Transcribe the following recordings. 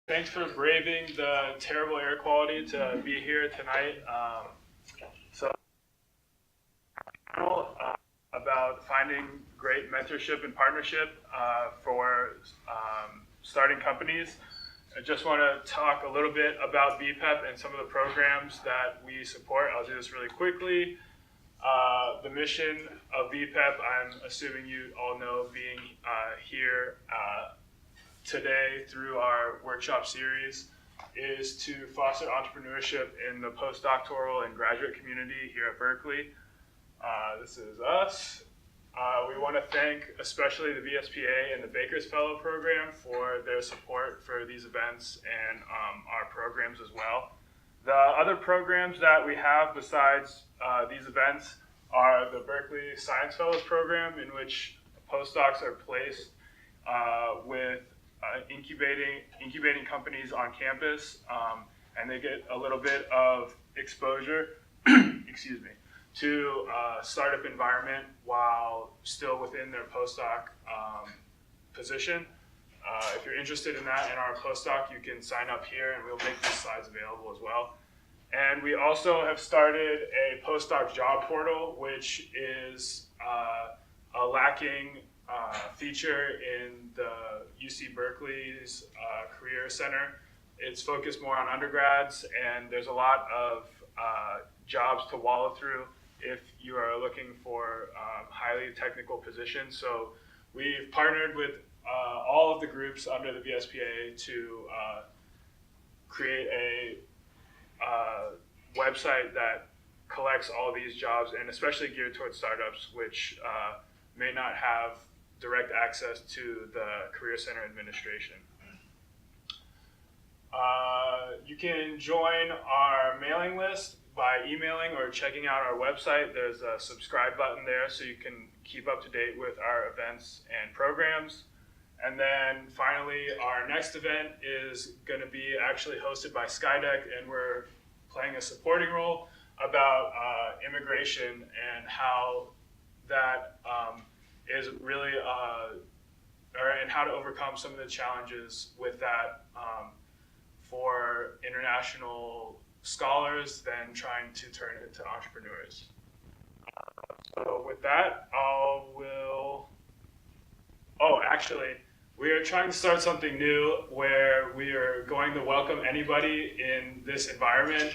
Thanks for braving the terrible air quality to be here tonight. About finding great mentorship and partnership for starting companies. I just want to talk a little bit about BPEP and some of the programs that we support. I'll do this really quickly. The mission of BPEP, I'm assuming you all know, being here today through our workshop series, is to foster entrepreneurship in the postdoctoral and graduate community here at Berkeley. This is us. We want to thank especially the VSPA and the Baker's Fellow Program for their support for these events and our programs as well. The other programs that we have besides these events are the Berkeley Science Fellows Program, in which postdocs are placed with incubating companies on campus, and they get a little bit of exposure excuse me, to startup environment while still within their postdoc position. If you're interested in that in our postdoc, you can sign up here and we'll make these slides available as well. And we also have started a Postdoc Job Portal, which is a lacking feature in the UC Berkeley's Career Center. It's focused more on undergrads, and there's a lot of jobs to wallow through if you are looking for highly technical positions. So we've partnered with all of the groups under the VSPA to create a website that collects all these jobs, and especially geared towards startups, which may not have direct access to the Career Center administration. You can join our mailing list by emailing or checking out our website. There's a subscribe button there so you can keep up to date with our events and programs. And then finally, our next event is going to be actually hosted by SkyDeck, and we're playing a supporting role about immigration and how that is really, and how to overcome some of the challenges with that for international scholars, then trying to turn it into entrepreneurs. So with that, actually, we are trying to start something new where we are going to welcome anybody in this environment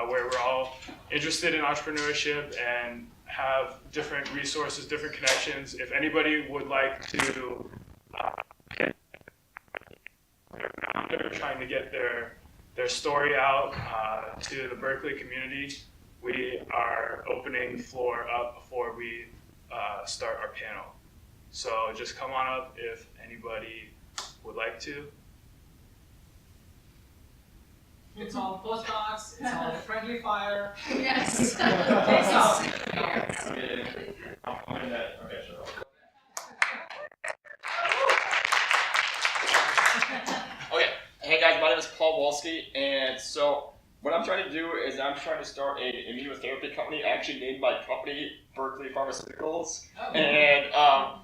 where we're all interested in entrepreneurship and have different resources, different connections. If anybody would like to they're trying to get their story out to the Berkeley community, we are opening the floor up before we start our panel. So just come on up if anybody would like to. It's all postdocs, it's all friendly fire. Yes. Okay, hey guys, my name is Paul Wolski, and so what I'm trying to do is I'm trying to start a immunotherapy company, actually named my company Berkeley Pharmaceuticals. And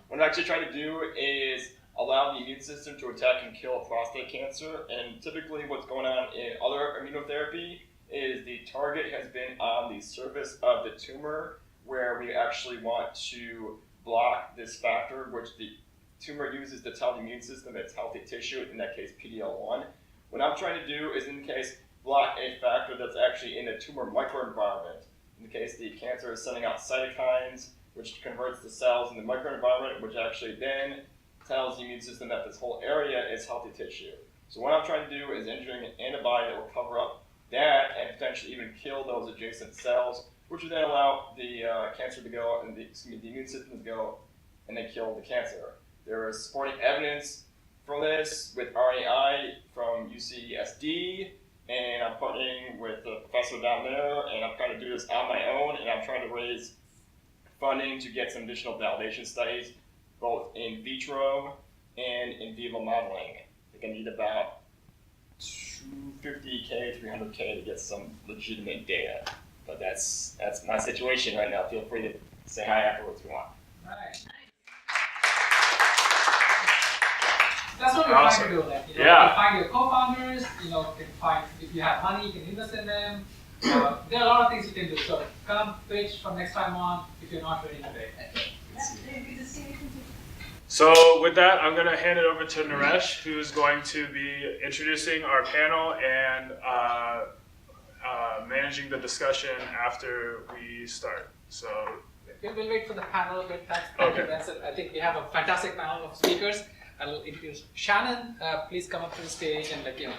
what I'm actually trying to do is allow the immune system to attack and kill prostate cancer. And typically what's going on in other immunotherapy is the target has been on the surface of the tumor, where we actually want to block this factor, which the tumor uses to tell the immune system it's healthy tissue, in that case PD-L1. What I'm trying to do is, in the case, block a factor that's actually in the tumor microenvironment. In the case, the cancer is sending out cytokines, which converts the cells in the microenvironment, which actually then tells the immune system that this whole area is healthy tissue. So what I'm trying to do is engineering an antibody that will cover up that and potentially even kill those adjacent cells, which would then allow the cancer to go, and the immune system to go and then kill the cancer. There is supporting evidence for this with RNAi from UCSD, and I'm partnering with a professor down there, and I'm trying to do this on my own, and I'm trying to raise funding to get some additional validation studies, both in vitro and in vivo modeling. I think I need about $250K, $300K to get some legitimate data. But that's my situation right now. Feel free to say hi afterwards if you want. Right. That's what we're trying to do. Like, you can find your co-founders. Can find if you have money, you can invest in them. There are a lot of things you can do. So come pitch from next time on if you're not ready today. Good to see you. So with that, I'm going to hand it over to Naresh, who's going to be introducing our panel and managing the discussion after we start. So we'll wait for the panel a bit. Thank Okay. you. That's it. I think we have a fantastic panel of speakers. I'll introduce Shannon. Please come up to the stage and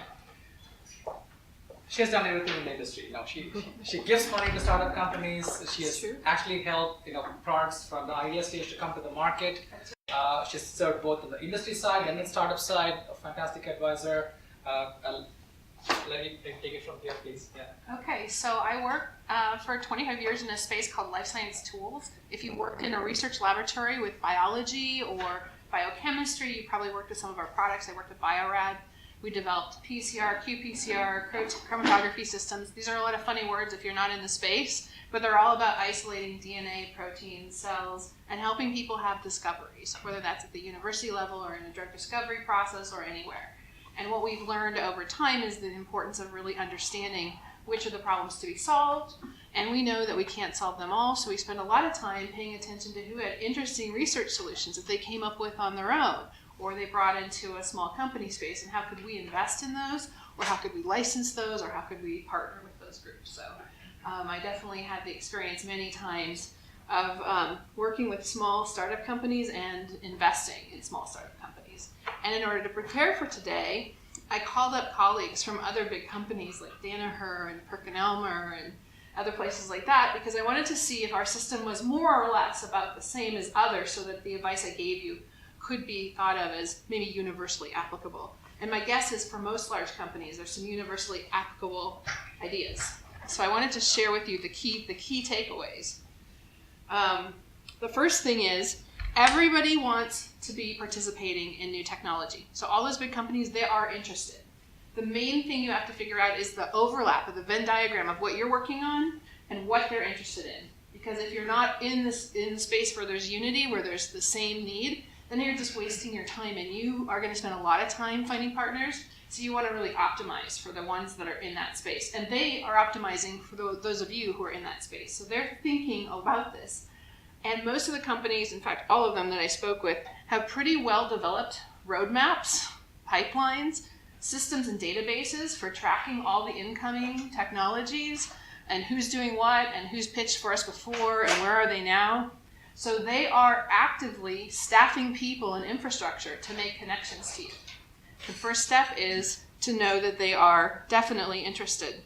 she has done everything in the industry. She gives money to startup companies. She has actually helped products from the idea stage to come to the market. She's served both on the industry side and the startup side. A fantastic advisor. I'll let you take it from here, please. Yeah. Okay, so I worked for 25 years in a space called life science tools. If you worked in a research laboratory with biology or biochemistry, you probably worked with some of our products. I worked at Biorad. We developed PCR, qPCR, chromatography systems. These are a lot of funny words if you're not in the space, but they're all about isolating DNA, proteins, cells, and helping people have discoveries, whether that's at the university level or in a drug discovery process or anywhere. And what we've learned over time is the importance of really understanding which are the problems to be solved, and we know that we can't solve them all, so we spend a lot of time paying attention to who had interesting research solutions that they came up with on their own, or they brought into a small company space, and how could we invest in those, or how could we license those, or how could we partner with those groups. So I definitely had the experience many times of working with small startup companies and investing in small startup companies. And in order to prepare for today, I called up colleagues from other big companies like Danaher and PerkinElmer and other places like that, because I wanted to see if our system was more or less about the same as others, so that the advice I gave you could be thought of as maybe universally applicable. And my guess is for most large companies, there's some universally applicable ideas. So I wanted to share with you the key takeaways. The first thing is, everybody wants to be participating in new technology. So all those big companies, they are interested. The main thing you have to figure out is the overlap of the Venn diagram of what you're working on and what they're interested in. Because if you're not in the space where there's unity, where there's the same need, then you're just wasting your time, and you are going to spend a lot of time finding partners. So you want to really optimize for the ones that are in that space. And they are optimizing for those of you who are in that space. So they're thinking about this. And most of the companies, in fact, all of them that I spoke with, have pretty well-developed roadmaps, pipelines, systems and databases for tracking all the incoming technologies and who's doing what and who's pitched for us before and where are they now. So they are actively staffing people and infrastructure to make connections to you. The first step is to know that they are definitely interested.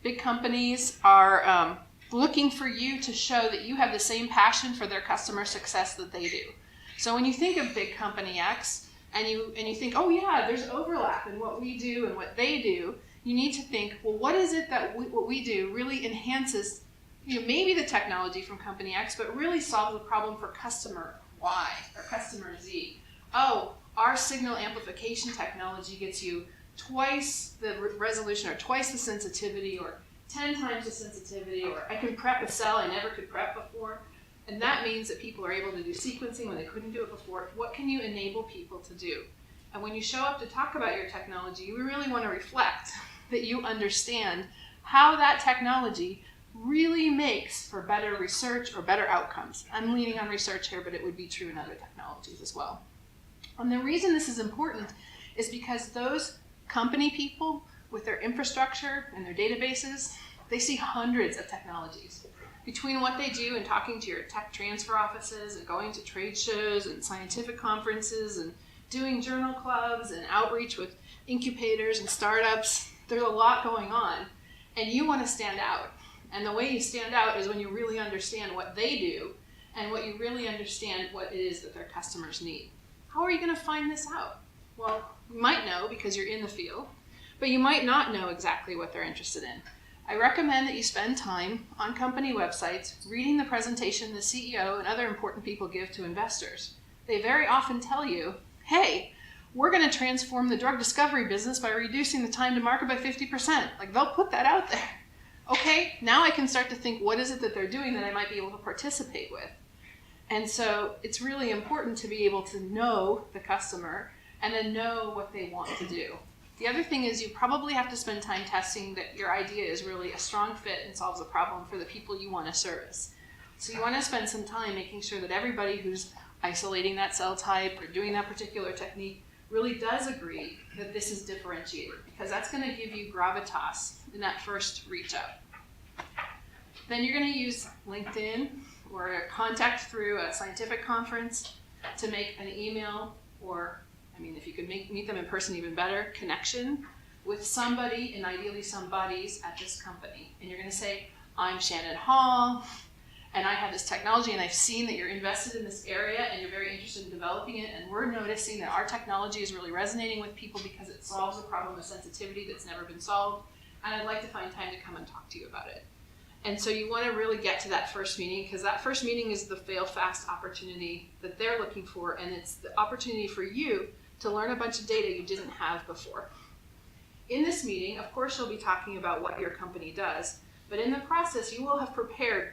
Big companies are looking for you to show that you have the same passion for their customer success that they do. So when you think of big company X and you think, oh yeah, there's overlap in what we do and what they do, you need to think, well, what is it that what we do really enhances, maybe the technology from company X, but really solves the problem for customer Y or customer Z. Oh, our signal amplification technology gets you twice the resolution or twice the sensitivity or 10 times the sensitivity, or I can prep a cell I never could prep before. And that means that people are able to do sequencing when they couldn't do it before. What can you enable people to do? And when you show up to talk about your technology, you really want to reflect that you understand how that technology really makes for better research or better outcomes. I'm leaning on research here, but it would be true in other technologies as well. And the reason this is important is because those company people with their infrastructure and their databases, they see hundreds of technologies. Between what they do and talking to your tech transfer offices and going to trade shows and scientific conferences and doing journal clubs and outreach with incubators and startups, there's a lot going on. And you want to stand out. And the way you stand out is when you really understand what they do and what you really understand what it is that their customers need. How are you going to find this out? Well, you might know because you're in the field, but you might not know exactly what they're interested in. I recommend that you spend time on company websites reading the presentation the CEO and other important people give to investors. They very often tell you, hey, we're going to transform the drug discovery business by reducing the time to market by 50%. Like, they'll put that out there. Okay, now I can start to think, what is it that they're doing that I might be able to participate with? And so it's really important to be able to know the customer and then know what they want to do. The other thing is you probably have to spend time testing that your idea is really a strong fit and solves a problem for the people you want to service. So you want to spend some time making sure that everybody who's isolating that cell type or doing that particular technique really does agree that this is differentiated, because that's going to give you gravitas in that first reach out. Then you're going to use LinkedIn or a contact through a scientific conference to make an email, or, I mean, if you could meet them in person, even better, connection with somebody, and ideally some buddies at this company. And you're going to say, I'm Shannon Hall, and I have this technology, and I've seen that you're invested in this area, and you're very interested in developing it, and we're noticing that our technology is really resonating with people because it solves a problem of sensitivity that's never been solved, and I'd like to find time to come and talk to you about it. And so you want to really get to that first meeting, because that first meeting is the fail-fast opportunity that they're looking for, and it's the opportunity for you to learn a bunch of data you didn't have before. In this meeting, of course, you'll be talking about what your company does, but in the process, you will have prepared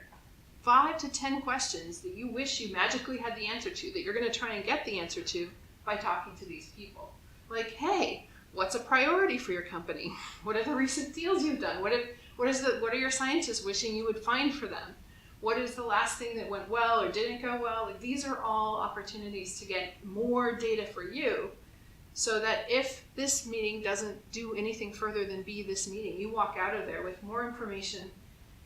5 to 10 questions that you wish you magically had the answer to, that you're going to try and get the answer to by talking to these people. Like, hey, what's a priority for your company? What are the recent deals you've done? What are your scientists wishing you would find for them? What is the last thing that went well or didn't go well? Like, these are all opportunities to get more data for you, so that if this meeting doesn't do anything further than be this meeting, you walk out of there with more information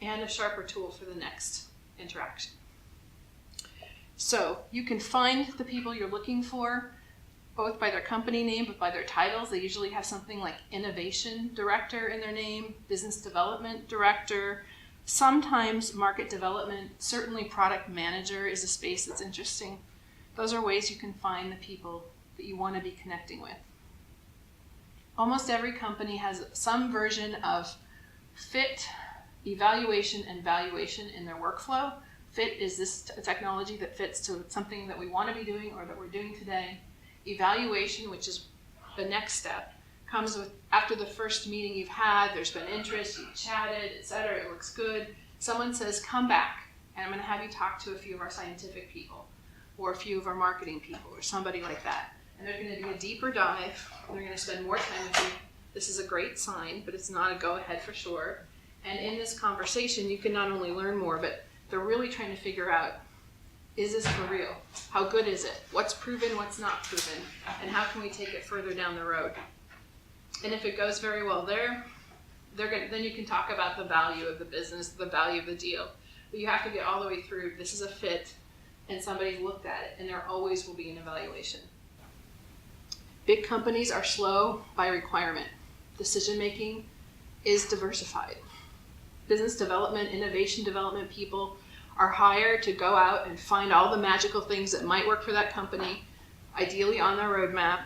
and a sharper tool for the next interaction. So you can find the people you're looking for both by their company name, but by their titles. They usually have something like innovation director in their name, business development director, sometimes market development, certainly product manager is a space that's interesting. Those are ways you can find the people that you want to be connecting with. Almost every company has some version of fit, evaluation, and valuation in their workflow. Fit is this technology that fits to something that we want to be doing or that we're doing today. Evaluation, which is the next step, comes with after the first meeting you've had, there's been interest, you've chatted, etc. It looks good. Someone says, come back, and I'm going to have you talk to a few of our scientific people or a few of our marketing people or somebody like that. And there's going to be a deeper dive. And they're going to spend more time with you. This is a great sign, but it's not a go-ahead for sure. And in this conversation, you can not only learn more, but they're really trying to figure out, is this for real? How good is it? What's proven, what's not proven? And how can we take it further down the road? And if it goes very well there, then you can talk about the value of the business, the value of the deal. But you have to get all the way through, this is a fit, and somebody's looked at it, and there always will be an evaluation. Big companies are slow by requirement. Decision-making is diversified. Business development, innovation development people are hired to go out and find all the magical things that might work for that company, ideally on their roadmap,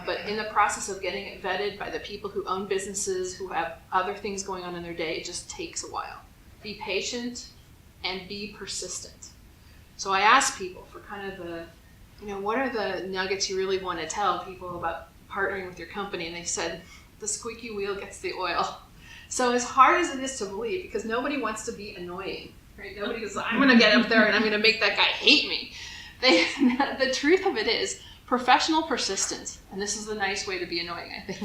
but in the process of getting it vetted by the people who own businesses, who have other things going on in their day, it just takes a while. Be patient and be persistent. So I ask people for kind of the, what are the nuggets you really want to tell people about partnering with your company? And they said, the squeaky wheel gets the oil. So as hard as it is to believe, because nobody wants to be annoying, right? Nobody goes, I'm going to get up there and I'm going to make that guy hate me. The truth of it is, professional persistence, and this is the nice way to be annoying, I think,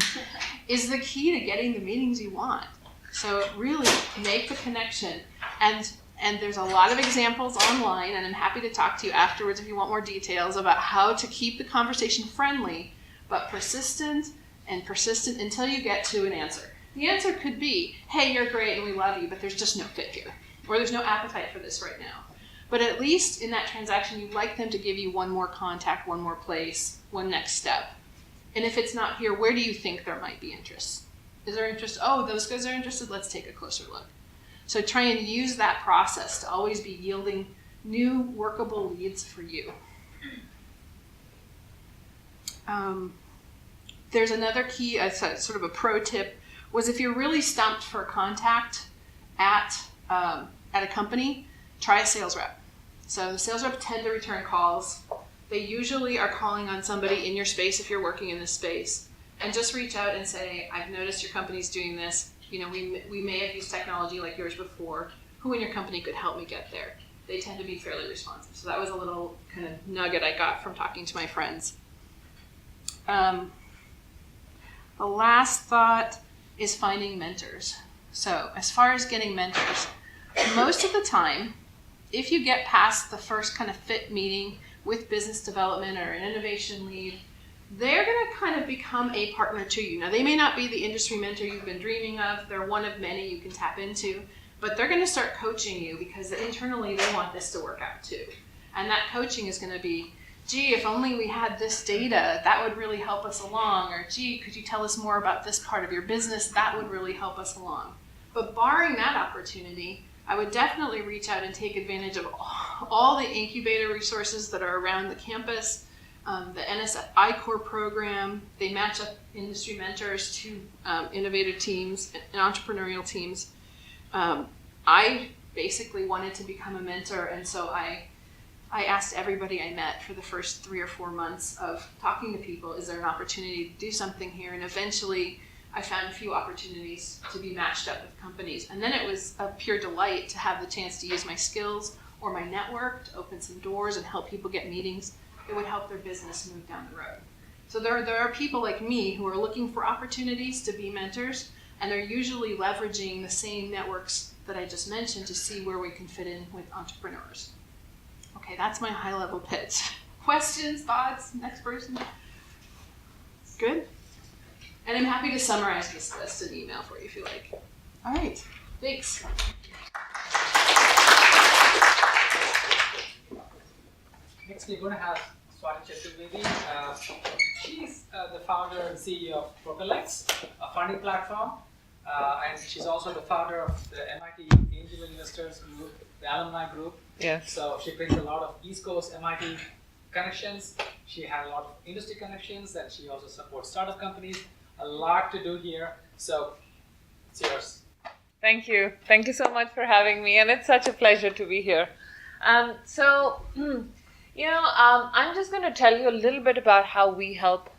is the key to getting the meetings you want. So really make the connection. And there's a lot of examples online, and I'm happy to talk to you afterwards if you want more details about how to keep the conversation friendly, but persistent until you get to an answer. The answer could be, hey, you're great and we love you, but there's just no fit here. Or there's no appetite for this right now. But at least in that transaction, you'd like them to give you one more contact, one more place, one next step. And if it's not here, where do you think there might be interest? Is there interest? Oh, those guys are interested. Let's take a closer look. So try and use that process to always be yielding new workable leads for you. There's another key, sort of a pro tip, was if you're really stumped for a contact at a company, try a sales rep. So the sales rep tend to return calls. They usually are calling on somebody in your space if you're working in this space. And just reach out and say, I've noticed your company's doing this. We may have used technology like yours before. Who in your company could help me get there? They tend to be fairly responsive. So that was a little kind of nugget I got from talking to my friends. The last thought is finding mentors. So as far as getting mentors, most of the time, if you get past the first kind of fit meeting with business development or an innovation lead, they're going to kind of become a partner to you. Now, they may not be the industry mentor you've been dreaming of. They're one of many you can tap into, but they're going to start coaching you because internally they want this to work out too. And that coaching is going to be, gee, if only we had this data, that would really help us along. Or, gee, could you tell us more about this part of your business? That would really help us along. But barring that opportunity, I would definitely reach out and take advantage of all the incubator resources that are around the campus. The NSI Core program, they match up industry mentors to innovative teams and entrepreneurial teams. I basically wanted to become a mentor, and so I asked everybody I met for the first 3 or 4 months of talking to people, is there an opportunity to do something here? And eventually I found a few opportunities to be matched up with companies. And then it was a pure delight to have the chance to use my skills or my network to open some doors and help people get meetings that would help their business move down the road. So there are people like me who are looking for opportunities to be mentors, and they're usually leveraging the same networks that I just mentioned to see where we can fit in with entrepreneurs. Okay, that's my high-level pitch. Questions, thoughts, next person? Good? And I'm happy to summarize this list in email for you if you like. All right, thanks. Next, we're going to have Swati Chaturvedi. She's the founder and CEO of Propel, a funding platform, and she's also the founder of the MIT Angel Investors Group, the alumni group. Yes. So she brings a lot of East Coast MIT connections. She had a lot of industry connections, and she also supports startup companies. A lot to do here. So it's yours. Thank you. Thank you so much for having me, and it's such a pleasure to be here. I'm just going to tell you a little bit about how we help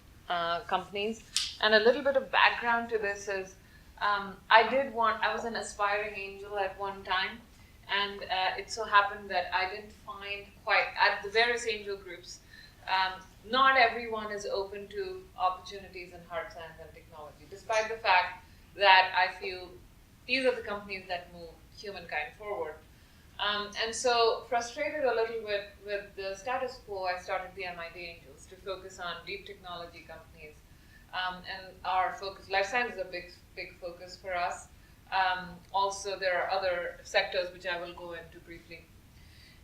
companies, and a little bit of background to this is I was an aspiring angel at one time, and it so happened that I didn't find quite at the various angel groups. Not everyone is open to opportunities in hard science and technology, despite the fact that I feel these are the companies that move humankind forward. And so, frustrated a little bit with the status quo, I started the MIT Angels to focus on deep technology companies. And our focus, life science is a big focus for us. Also, there are other sectors which I will go into briefly.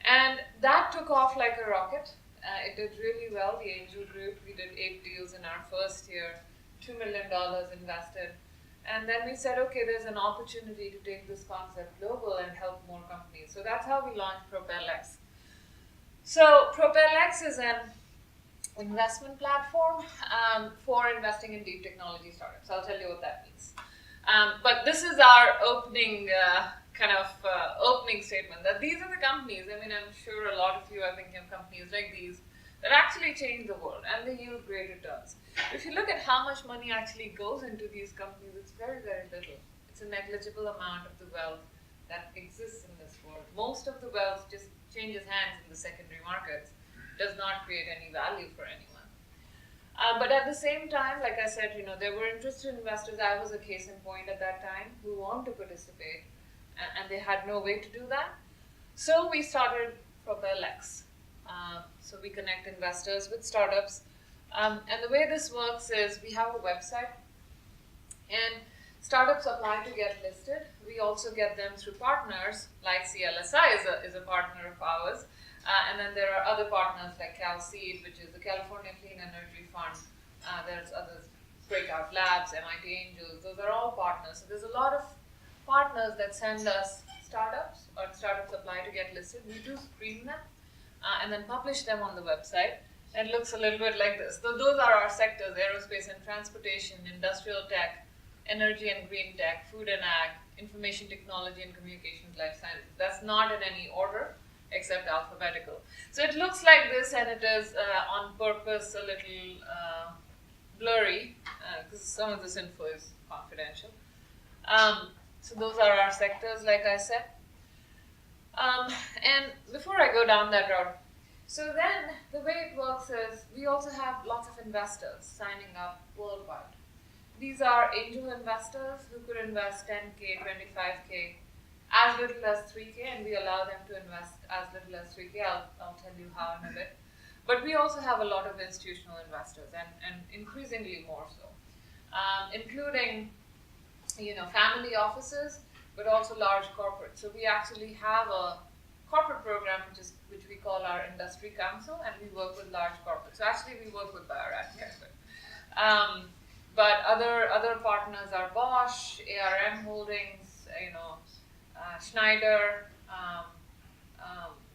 And that took off like a rocket. It did really well, the Angel Group. We did 8 deals in our first year, $2 million invested. And then we said, okay, there's an opportunity to take this concept global and help more companies. So that's how we launched Propel. So Propel is an investment platform for investing in deep technology startups. I'll tell you what that means. But this is our opening opening statement, that these are the companies, I mean, I'm sure a lot of you are thinking of companies like these that actually change the world and they yield great returns. If you look at how much money actually goes into these companies, it's very, very little. It's a negligible amount of the wealth that exists in this world. Most of the wealth just changes hands in the secondary markets, does not create any value for anyone. But at the same time, like I said, there were interested investors. I was a case in point at that time who wanted to participate, and they had no way to do that. So we started Propel. So we connect investors with startups. And the way this works is we have a website, and startups apply to get listed. We also get them through partners, like CLSI is a partner of ours. And then there are other partners like CalSeed, which is the California Clean Energy Fund. There's others, Breakout Labs, MIT Angels. Those are all partners. So there's a lot of partners that send us startups, or startups apply to get listed. We do screen them and then publish them on the website. It looks a little bit like this. So those are our sectors: aerospace and transportation, industrial tech, energy and green tech, food and ag, information technology and communications, life sciences. That's not in any order except alphabetical. So it looks like this, and it is on purpose a little blurry because some of this info is confidential. So those are our sectors, like I said. And before I go down that route, So then the way it works is we also have lots of investors signing up worldwide. These are angel investors who could invest 10K, 25K, as little as 3K, and we allow them to invest as little as 3K. I'll tell you how in a bit. But we also have a lot of institutional investors, and increasingly more so, including family offices, but also large corporates. So we actually have a corporate program which we call our industry council, and we work with large corporates. So actually we work with Bio-Rad quite a bit. But other partners are Bosch, ARM Holdings, Schneider,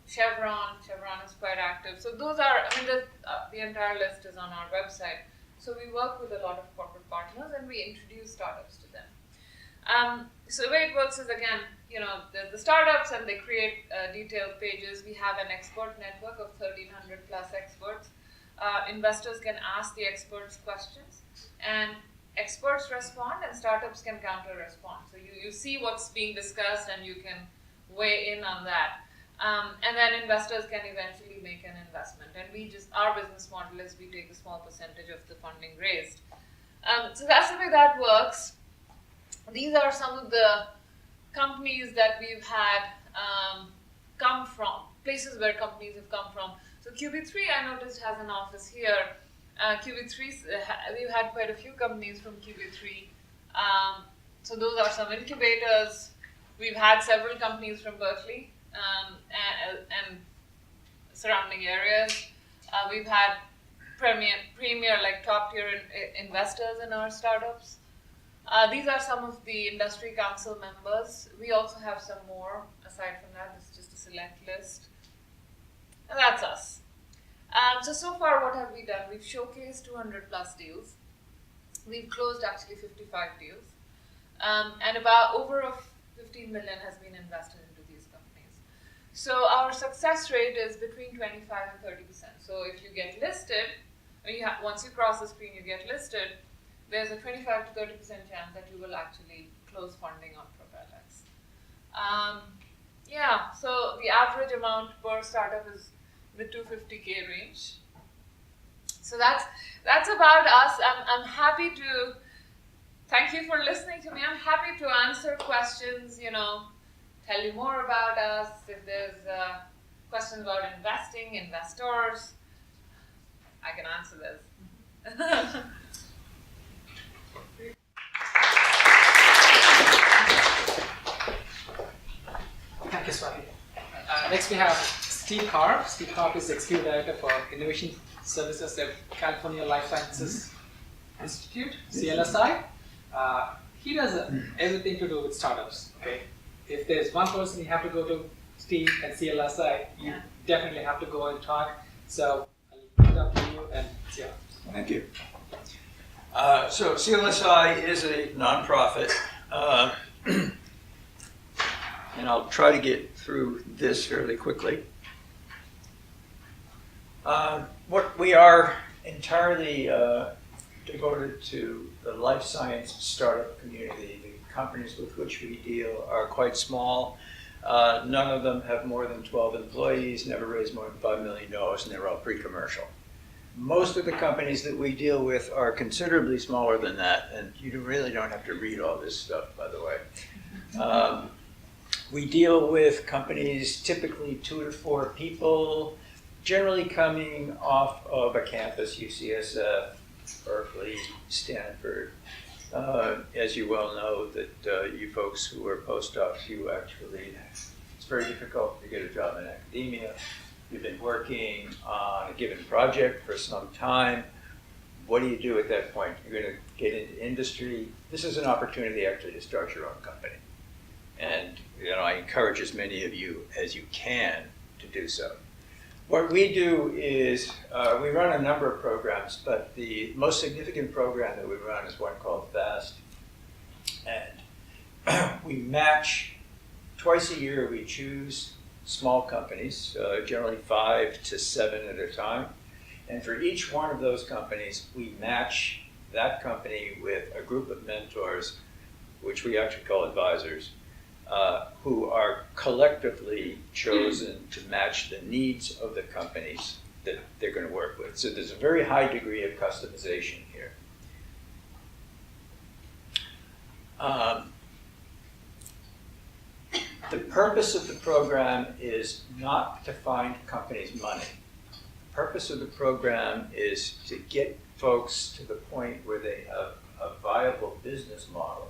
Chevron. Chevron is quite active. So those are, the entire list is on our website. So we work with a lot of corporate partners and we introduce startups to them. So the way it works is, again, the startups, and they create detailed pages. We have an expert network of 1,300 plus experts. Investors can ask the experts questions, and experts respond, and startups can counter-respond. So you see what's being discussed, and you can weigh in on that. And then investors can eventually make an investment. And our business model is we take a small percentage of the funding raised. So that's the way that works. These are some of the companies that we've had come from, places where companies have come from. So QB3, I noticed, has an office here. QB3, we've had quite a few companies from QB3. So those are some incubators. We've had several companies from Berkeley and surrounding areas. We've had premier like top tier investors in our startups. These are some of the industry council members. We also have some more aside from that. This is just a select list. And that's us. So far, what have we done? We've showcased 200 plus deals. We've closed actually 55 deals. And about over 15 million has been invested into these companies. So our success rate is between 25 and 30%. So if you get listed, once you cross the screen, you get listed, there's a 25 to 30% chance that you will actually close funding on Propel X. So the average amount per startup is the 250K range. So that's about us. I'm happy to, thank you for listening to me. I'm happy to answer questions, tell you more about us. If there's questions about investing, investors, I can answer this. Thank you, Swati. Next we have Steve Karp. Steve Karp is Executive Director for Innovation Services at California Life Sciences Institute, CLSI. He does everything to do with startups. Okay, if there's one person you have to go to, Steve at CLSI, you definitely have to go and talk. So I'll put it up to you and yeah. Thank you. So CLSI is a nonprofit, and I'll try to get through this fairly quickly. What we are entirely devoted to the life science startup community. The companies with which we deal are quite small. None of them have more than 12 employees, never raised more than $5 million, and they're all pre-commercial. Most of the companies that we deal with are considerably smaller than that, and you really don't have to read all this stuff, by the way. We deal with companies, typically 2 to 4 people, generally coming off of a campus, UCSF, Berkeley, Stanford. As you well know, that you folks who are postdocs, it's very difficult to get a job in academia. You've been working on a given project for some time. What do you do at that point? You're going to get into industry. This is an opportunity actually to start your own company. And I encourage as many of you as you can to do so. What we do is we run a number of programs, but the most significant program that we run is one called FAST. And we match, twice a year we choose small companies, generally 5 to 7 at a time. And for each one of those companies, we match that company with a group of mentors, which we actually call advisors, who are collectively chosen to match the needs of the companies that they're going to work with. So there's a very high degree of customization here. The purpose of the program is not to find companies money. The purpose of the program is to get folks to the point where they have a viable business model.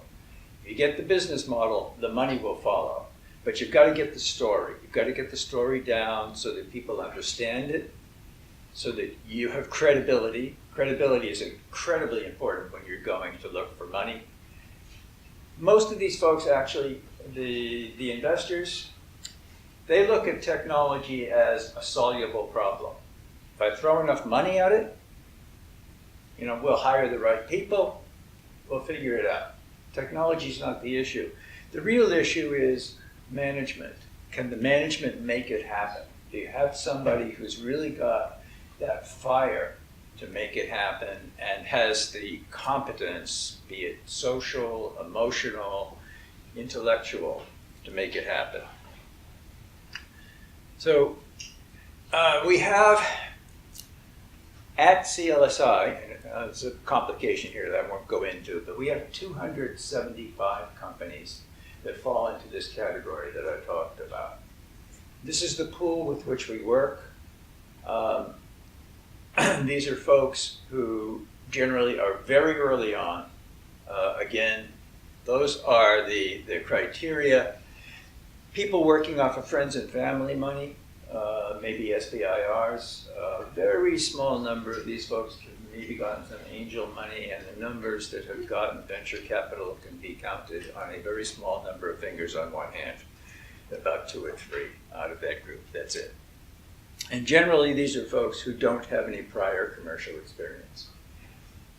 If you get the business model, the money will follow. But you've got to get the story. You've got to get the story down so that people understand it, so that you have credibility. Credibility is incredibly important when you're going to look for money. Most of these folks actually, the investors, they look at technology as a soluble problem. If I throw enough money at it, we'll hire the right people, we'll figure it out. Technology is not the issue. The real issue is management. Can the management make it happen? Do you have somebody who's really got that fire to make it happen and has the competence, be it social, emotional, intellectual, to make it happen? So we have at CLSI, and there's a complication here that I won't go into, but we have 275 companies that fall into this category that I talked about. This is the pool with which we work. These are folks who generally are very early on. Again, those are the criteria. People working off of friends and family money, maybe SBIRs. A very small number of these folks have maybe gotten some angel money, and the numbers that have gotten venture capital can be counted on a very small number of fingers on one hand, about 2 or 3 out of that group, that's it. And generally, these are folks who don't have any prior commercial experience.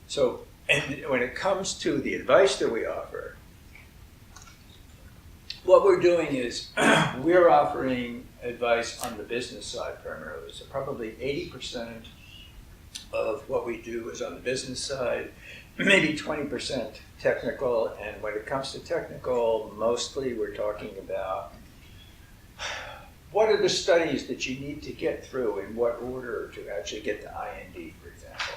So, and when it comes to the advice that we offer, what we're doing is we're offering advice on the business side primarily. So probably 80% of what we do is on the business side, maybe 20% technical. And when it comes to technical, mostly we're talking about what are the studies that you need to get through, in what order to actually get to IND, for example.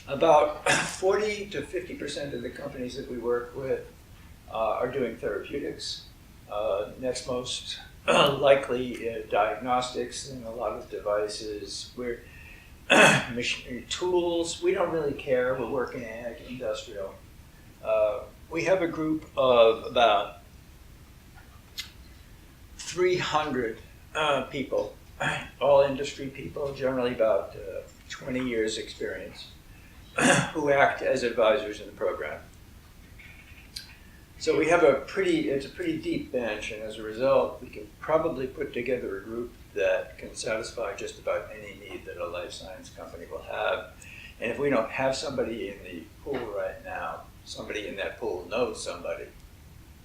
About 40 to 50% of the companies that we work with are doing therapeutics. Next most likely diagnostics and a lot of devices. We're machinery tools. We don't really care. We're working ag, industrial. We have a group of about 300 people, all industry people, generally about 20 years experience, who act as advisors in the program. So we have it's a pretty deep bench, and as a result, we can probably put together a group that can satisfy just about any need that a life science company will have. And if we don't have somebody in the pool right now, somebody in that pool knows somebody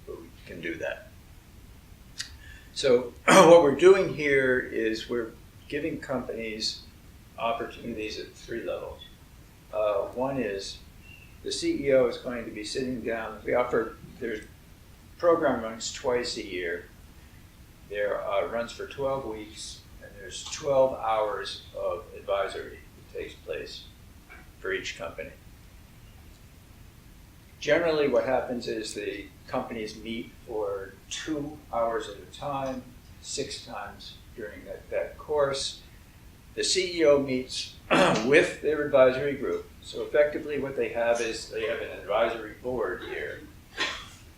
who can do that. So what we're doing here is we're giving companies opportunities at 3 levels. One is the CEO is going to be sitting down. Their program runs twice a year. There runs for 12 weeks, and there's 12 hours of advisory that takes place for each company. Generally, what happens is the companies meet for 2 hours at a time, 6 times during that course. The CEO meets with their advisory group. So effectively what they have is they have an advisory board here,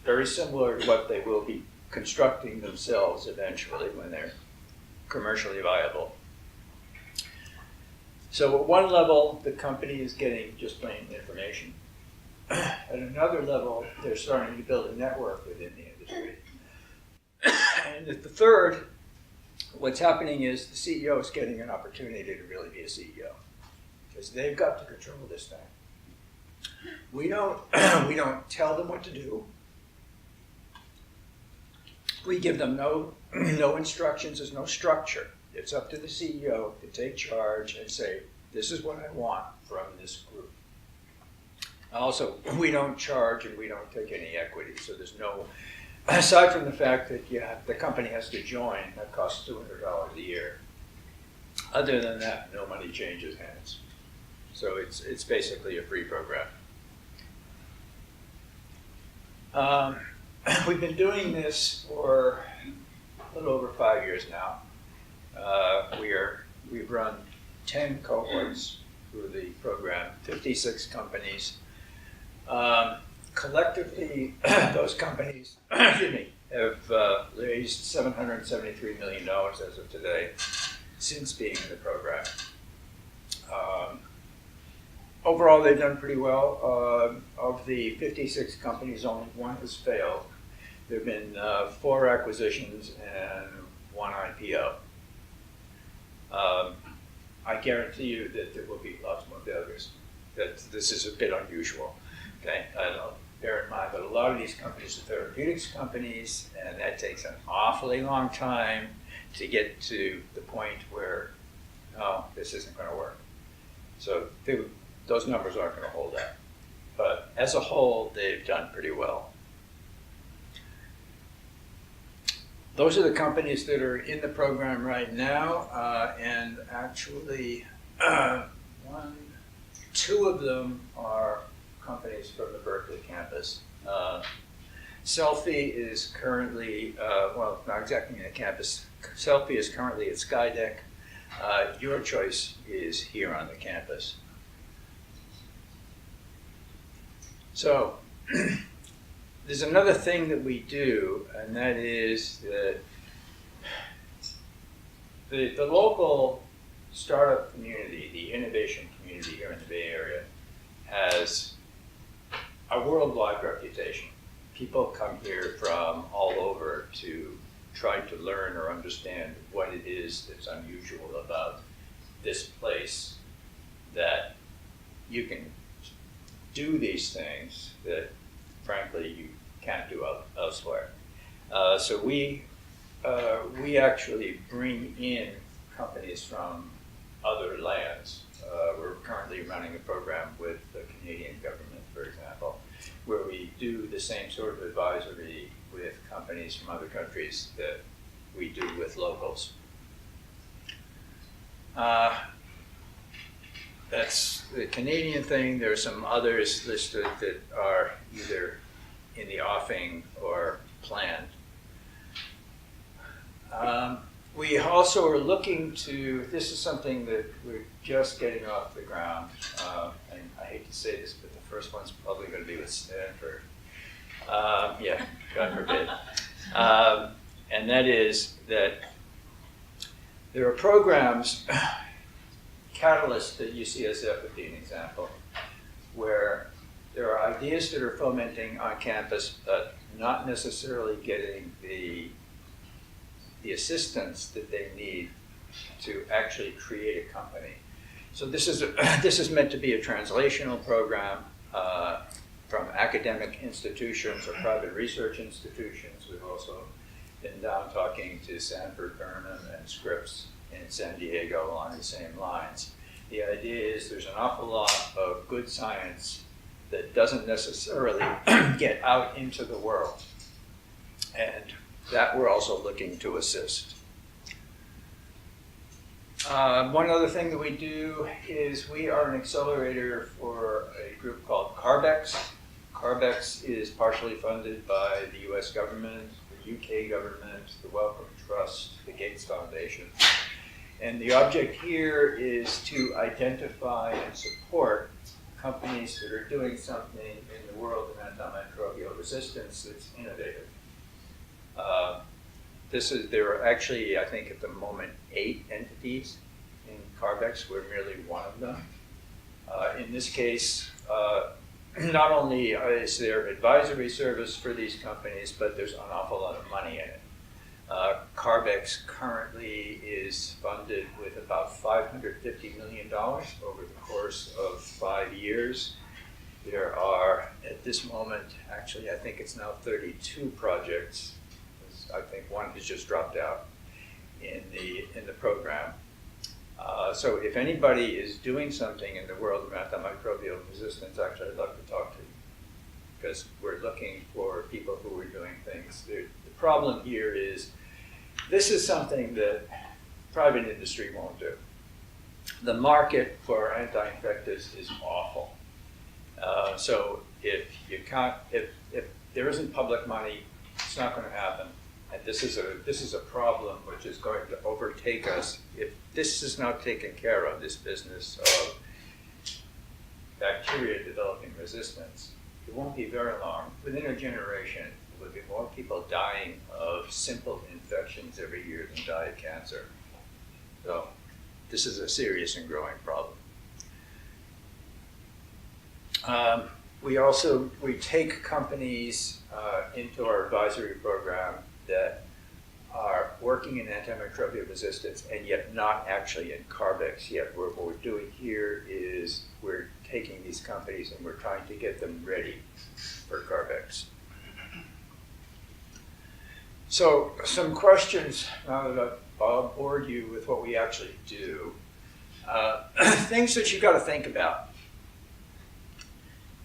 very similar to what they will be constructing themselves eventually when they're commercially viable. So at one level, the company is getting just plain information. At another level, they're starting to build a network within the industry. And at the third, what's happening is the CEO is getting an opportunity to really be a CEO, because they've got to control this thing. We don't tell them what to do. We give them no instructions. There's no structure. It's up to the CEO to take charge and say, this is what I want from this group. Also, we don't charge and we don't take any equity, so there's no aside from the fact that the company has to join, that costs $200 a year. Other than that, no money changes hands. So it's basically a free program. We've been doing this for a little over 5 years now. We've run 10 cohorts through the program, 56 companies. Collectively, those companies have raised $773 million as of today since being in the program. Overall, they've done pretty well. Of the 56 companies, only one has failed. There have been 4 acquisitions and 1 IPO. I guarantee you that there will be lots more failures. That this is a bit unusual. Okay, bear in mind that a lot of these companies are therapeutics companies, and that takes an awfully long time to get to the point where, oh, this isn't going to work. So those numbers aren't going to hold up. But as a whole, they've done pretty well. Those are the companies that are in the program right now, and actually, 2 of them are companies from the Berkeley campus. Selfie is currently, well, not exactly in the campus. Selfie is currently at SkyDeck. Your Choice is here on the campus. So, there's another thing that we do, and that is that the local startup community, the innovation community here in the Bay Area, has a worldwide reputation. People come here from all over to try to learn or understand what it is that's unusual about this place, that you can do these things that frankly you can't do elsewhere. So we actually bring in companies from other lands. We're currently running a program with the Canadian government, for example, where we do the same sort of advisory with companies from other countries that we do with locals. That's the Canadian thing. There are some others listed that are either in the offing or planned. We also are looking to, this is something that we're just getting off the ground, and I hate to say this, but the first one's probably going to be with Stanford. Yeah, God forbid. And that is that there are programs, Catalyst at UCSF would be an example, where there are ideas that are fomenting on campus, but not necessarily getting the assistance that they need to actually create a company. So this is meant to be a translational program from academic institutions or private research institutions. We've also been down talking to Sanford, Burnham, and Scripps in San Diego along the same lines. The idea is there's an awful lot of good science that doesn't necessarily get out into the world, and that we're also looking to assist. One other thing that we do is we are an accelerator for a group called CARBEX. CARBEX is partially funded by the US government, the UK government, the Wellcome Trust, the Gates Foundation. And the object here is to identify and support companies that are doing something in the world of antimicrobial resistance that's innovative. There are actually, I think at the moment, 8 entities in CARBEX. We're merely one of them. In this case, not only is there advisory service for these companies, but there's an awful lot of money in it. CARBEX currently is funded with about $550 million over the course of 5 years. There are, at this moment, actually I think it's now 32 projects. I think one has just dropped out in the program. So if anybody is doing something in the world of antimicrobial resistance, actually I'd love to talk to because we're looking for people who are doing things. The problem here is this is something that private industry won't do. The market for anti-infectives is awful. So if there isn't public money, it's not going to happen. And this is a problem which is going to overtake us if this is not taken care of. This business of bacteria developing resistance, it won't be very long. Within a generation, there will be more people dying of simple infections every year than die of cancer. So this is a serious and growing problem. We take companies into our advisory program that are working in antimicrobial resistance and yet not actually in Carbex yet. What we're doing here is we're taking these companies and we're trying to get them ready for Carbex. So some questions now that I've bored you with what we actually do. Things that you've got to think about.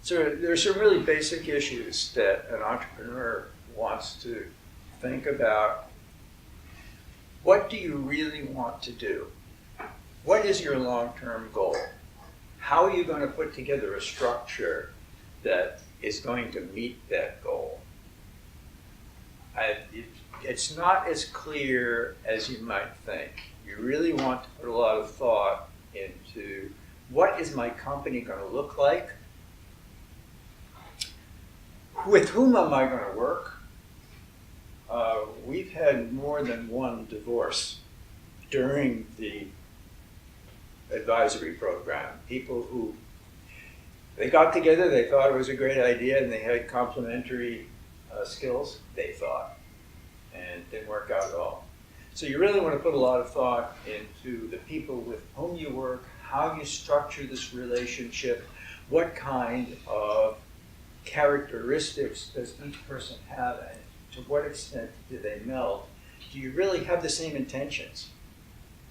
So there's some really basic issues that an entrepreneur wants to think about. What do you really want to do? What is your long-term goal? How are you going to put together a structure that is going to meet that goal? It's not as clear as you might think. You really want to put a lot of thought into what is my company going to look like? With whom am I going to work? We've had more than one divorce during the advisory program. People who, they got together, they thought it was a great idea, and they had complementary skills, they thought, and it didn't work out at all. So you really want to put a lot of thought into the people with whom you work, how you structure this relationship, what kind of characteristics does each person have, and to what extent do they meld? Do you really have the same intentions?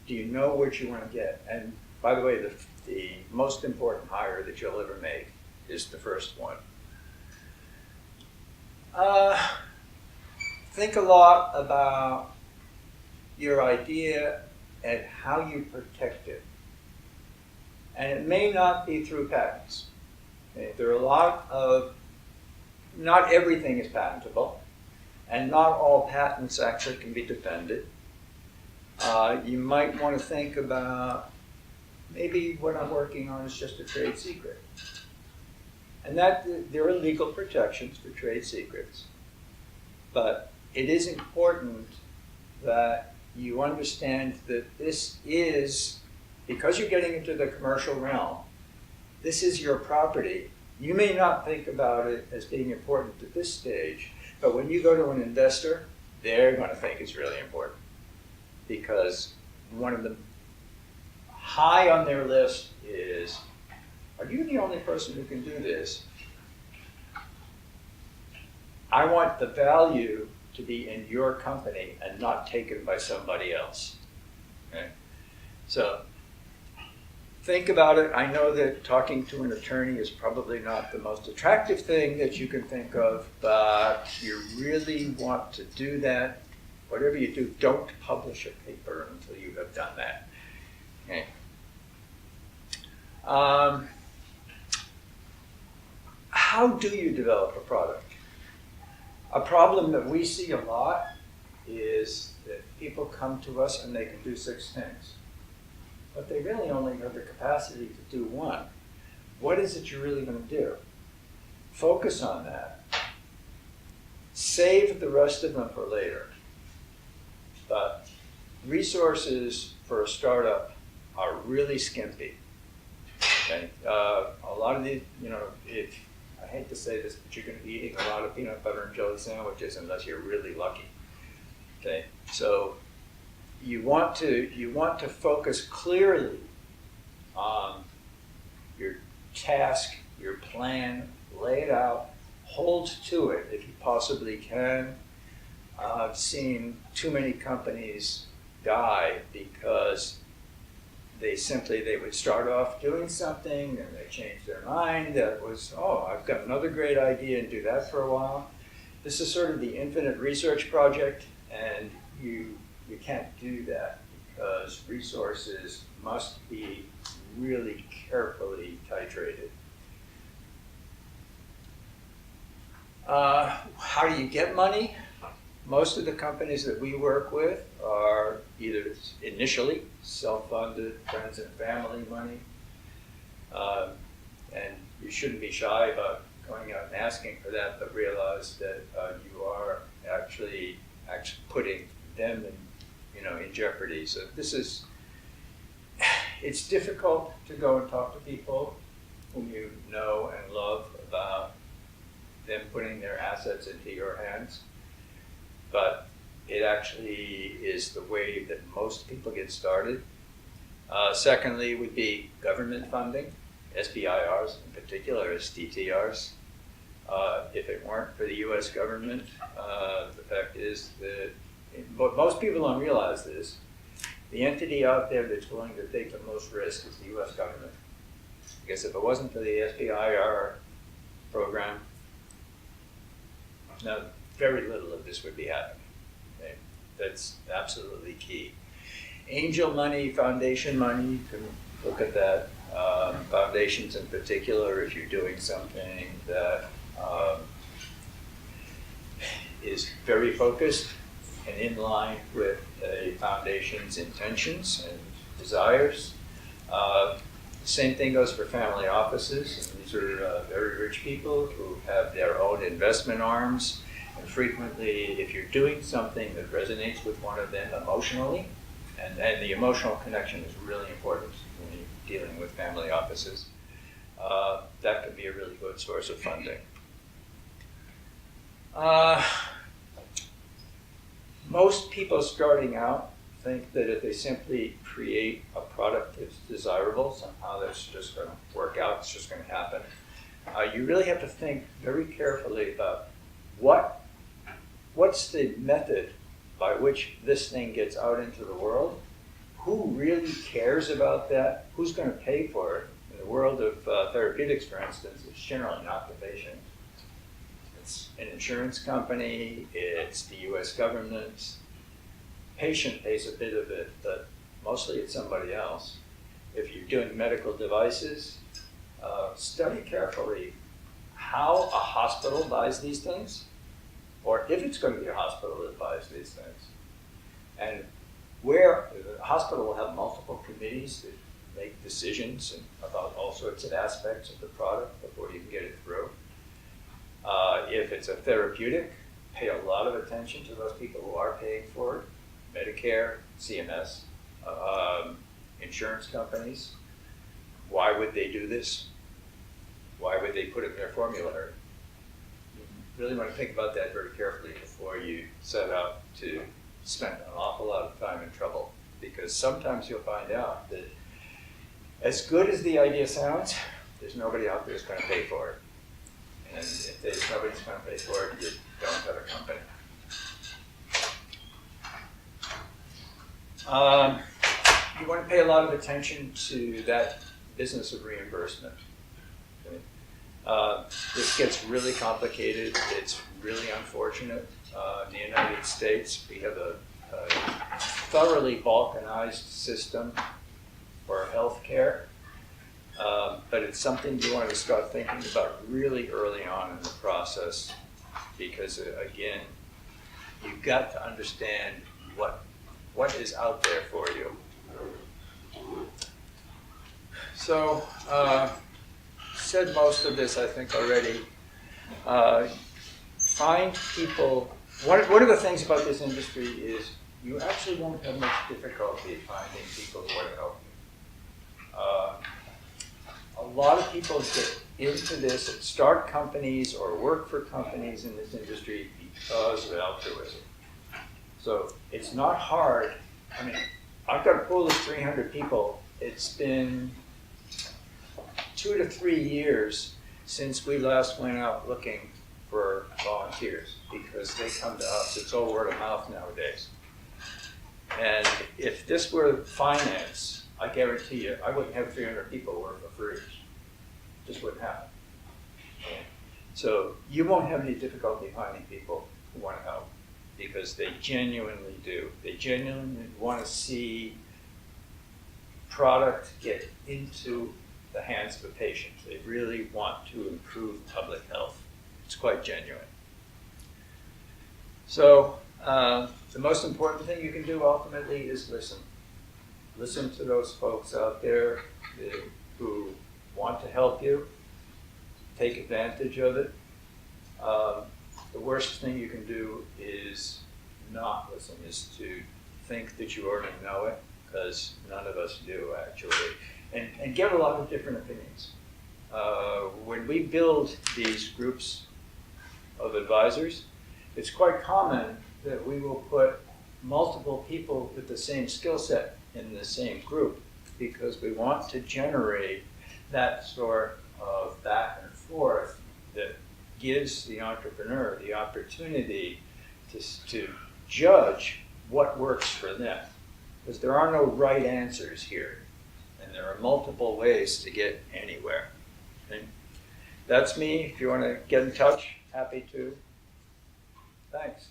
Do you know what you want to get? And by the way, the most important hire that you'll ever make is the first one. Think a lot about your idea and how you protect it. And it may not be through patents. Okay? There are a lot of, not everything is patentable, and not all patents actually can be defended. You might want to think about, maybe what I'm working on is just a trade secret. And that there are legal protections for trade secrets. But it is important that you understand that this is, because you're getting into the commercial realm, this is your property. You may not think about it as being important at this stage, but when you go to an investor, they're going to think it's really important. Because one of the high on their list is, are you the only person who can do this? I want the value to be in your company and not taken by somebody else. Okay? So think about it. I know that talking to an attorney is probably not the most attractive thing that you can think of, but you really want to do that. Whatever you do, don't publish a paper until you have done that. Okay. How do you develop a product? A problem that we see a lot is that people come to us and they can do 6 things. But they really only have the capacity to do 1. What is it you're really going to do? Focus on that. Save the rest of them for later. But resources for a startup are really skimpy. Okay? A lot of these, I hate to say this, but you're going to be eating a lot of peanut butter and jelly sandwiches unless you're really lucky. Okay, so you want to focus clearly on your task, your plan, lay it out, hold to it if you possibly can. I've seen too many companies die because they would start off doing something and they changed their mind. That was, oh, I've got another great idea, and do that for a while. This is sort of the infinite research project, and you can't do that because resources must be really carefully titrated. How do you get money? Most of the companies that we work with are either initially self-funded, friends and family money, and you shouldn't be shy about going out and asking for that, but realize that you are actually putting them in jeopardy. So it's difficult to go and talk to people whom you know and love about them putting their assets into your hands. But it actually is the way that most people get started. Secondly would be government funding, SBIRs in particular, STTRs. If it weren't for the US government, the fact is that, but most people don't realize this, the entity out there that's willing to take the most risk is the US government. Because if it wasn't for the SBIR program, now, very little of this would be happening. Okay? That's absolutely key. Angel money, foundation money, you can look at that. Foundations in particular, if you're doing something that is very focused and in line with a foundation's intentions and desires. Same thing goes for family offices. These are very rich people who have their own investment arms. And frequently, if you're doing something that resonates with one of them emotionally, and the emotional connection is really important when you're dealing with family offices, that could be a really good source of funding. Most people starting out think that if they simply create a product that's desirable, somehow that's just going to work out, it's just going to happen. You really have to think very carefully about what's the method by which this thing gets out into the world? Who really cares about that? Who's going to pay for it? In the world of therapeutics, for instance, it's generally not the patient. It's an insurance company, it's the US government. Patient pays a bit of it, but mostly it's somebody else. If you're doing medical devices, study carefully how a hospital buys these things, or if it's going to be a hospital that buys these things. And where the hospital will have multiple committees that make decisions about all sorts of aspects of the product before you can get it through. If it's a therapeutic, pay a lot of attention to those people who are paying for it. Medicare, CMS, insurance companies. Why would they do this? Why would they put it in their formulary? You really want to think about that very carefully before you set out to spend an awful lot of time and trouble. Because sometimes you'll find out that as good as the idea sounds, there's nobody out there who's going to pay for it. And if there's nobody's going to pay for it, you don't have a company. You want to pay a lot of attention to that business of reimbursement. Okay? This gets really complicated. It's really unfortunate. In the United States, we have a thoroughly balkanized system for healthcare, but it's something you want to start thinking about really early on in the process, because again, you've got to understand what is out there for you. So, said most of this, I think, already. Find people. One of the things about this industry is you actually won't have much difficulty finding people who want to help you. A lot of people get into this and start companies or work for companies in this industry because of altruism. So it's not hard. I mean, I've got a pool of 300 people. It's been 2 to 3 years since we last went out looking for volunteers, because they come to us. It's all word of mouth nowadays. And if this were finance, I guarantee you, I wouldn't have 300 people work for free. Just wouldn't happen. So you won't have any difficulty finding people who want to help because they genuinely do. They genuinely want to see product get into the hands of a patient. They really want to improve public health. It's quite genuine. So the most important thing you can do ultimately is listen. Listen to those folks out there who want to help you. Take advantage of it. The worst thing you can do is not listen, is to think that you already know it, because none of us do actually, and get a lot of different opinions. When we build these groups of advisors, it's quite common that we will put multiple people with the same skill set in the same group because we want to generate that sort of back and forth that gives the entrepreneur the opportunity to judge what works for them. Because there are no right answers here, and there are multiple ways to get anywhere. And that's me. If you want to get in touch, happy to. Thanks.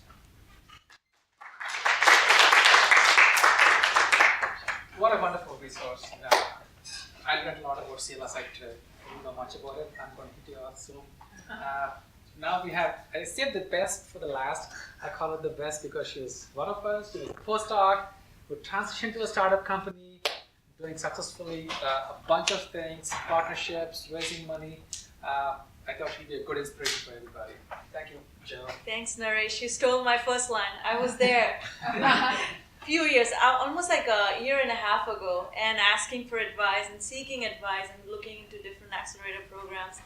What a wonderful resource. I learned a lot about CLS. I don't know much about it. I'm going to do it soon. Now we have, I saved the best for the last. I call it the best because she was one of us. She was a postdoc who transitioned to a startup company, doing successfully a bunch of things, partnerships, raising money. I thought she'd be a good inspiration for everybody. Thank you, Joe. Thanks, Naresh. You stole my first line. I was there a few years, almost like a year and a half ago, and asking for advice and seeking advice and looking into different accelerator programs.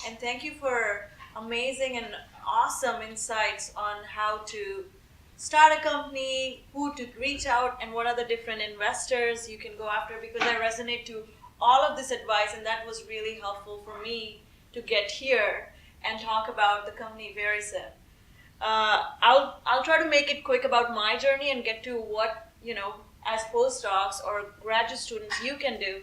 And thank you for amazing and awesome insights on how to start a company, who to reach out, and what are the different investors you can go after, because I resonate to all of this advice, and that was really helpful for me to get here and talk about the company VeriSIM. I'll try to make it quick about my journey and get to what, as postdocs or graduate students you can do.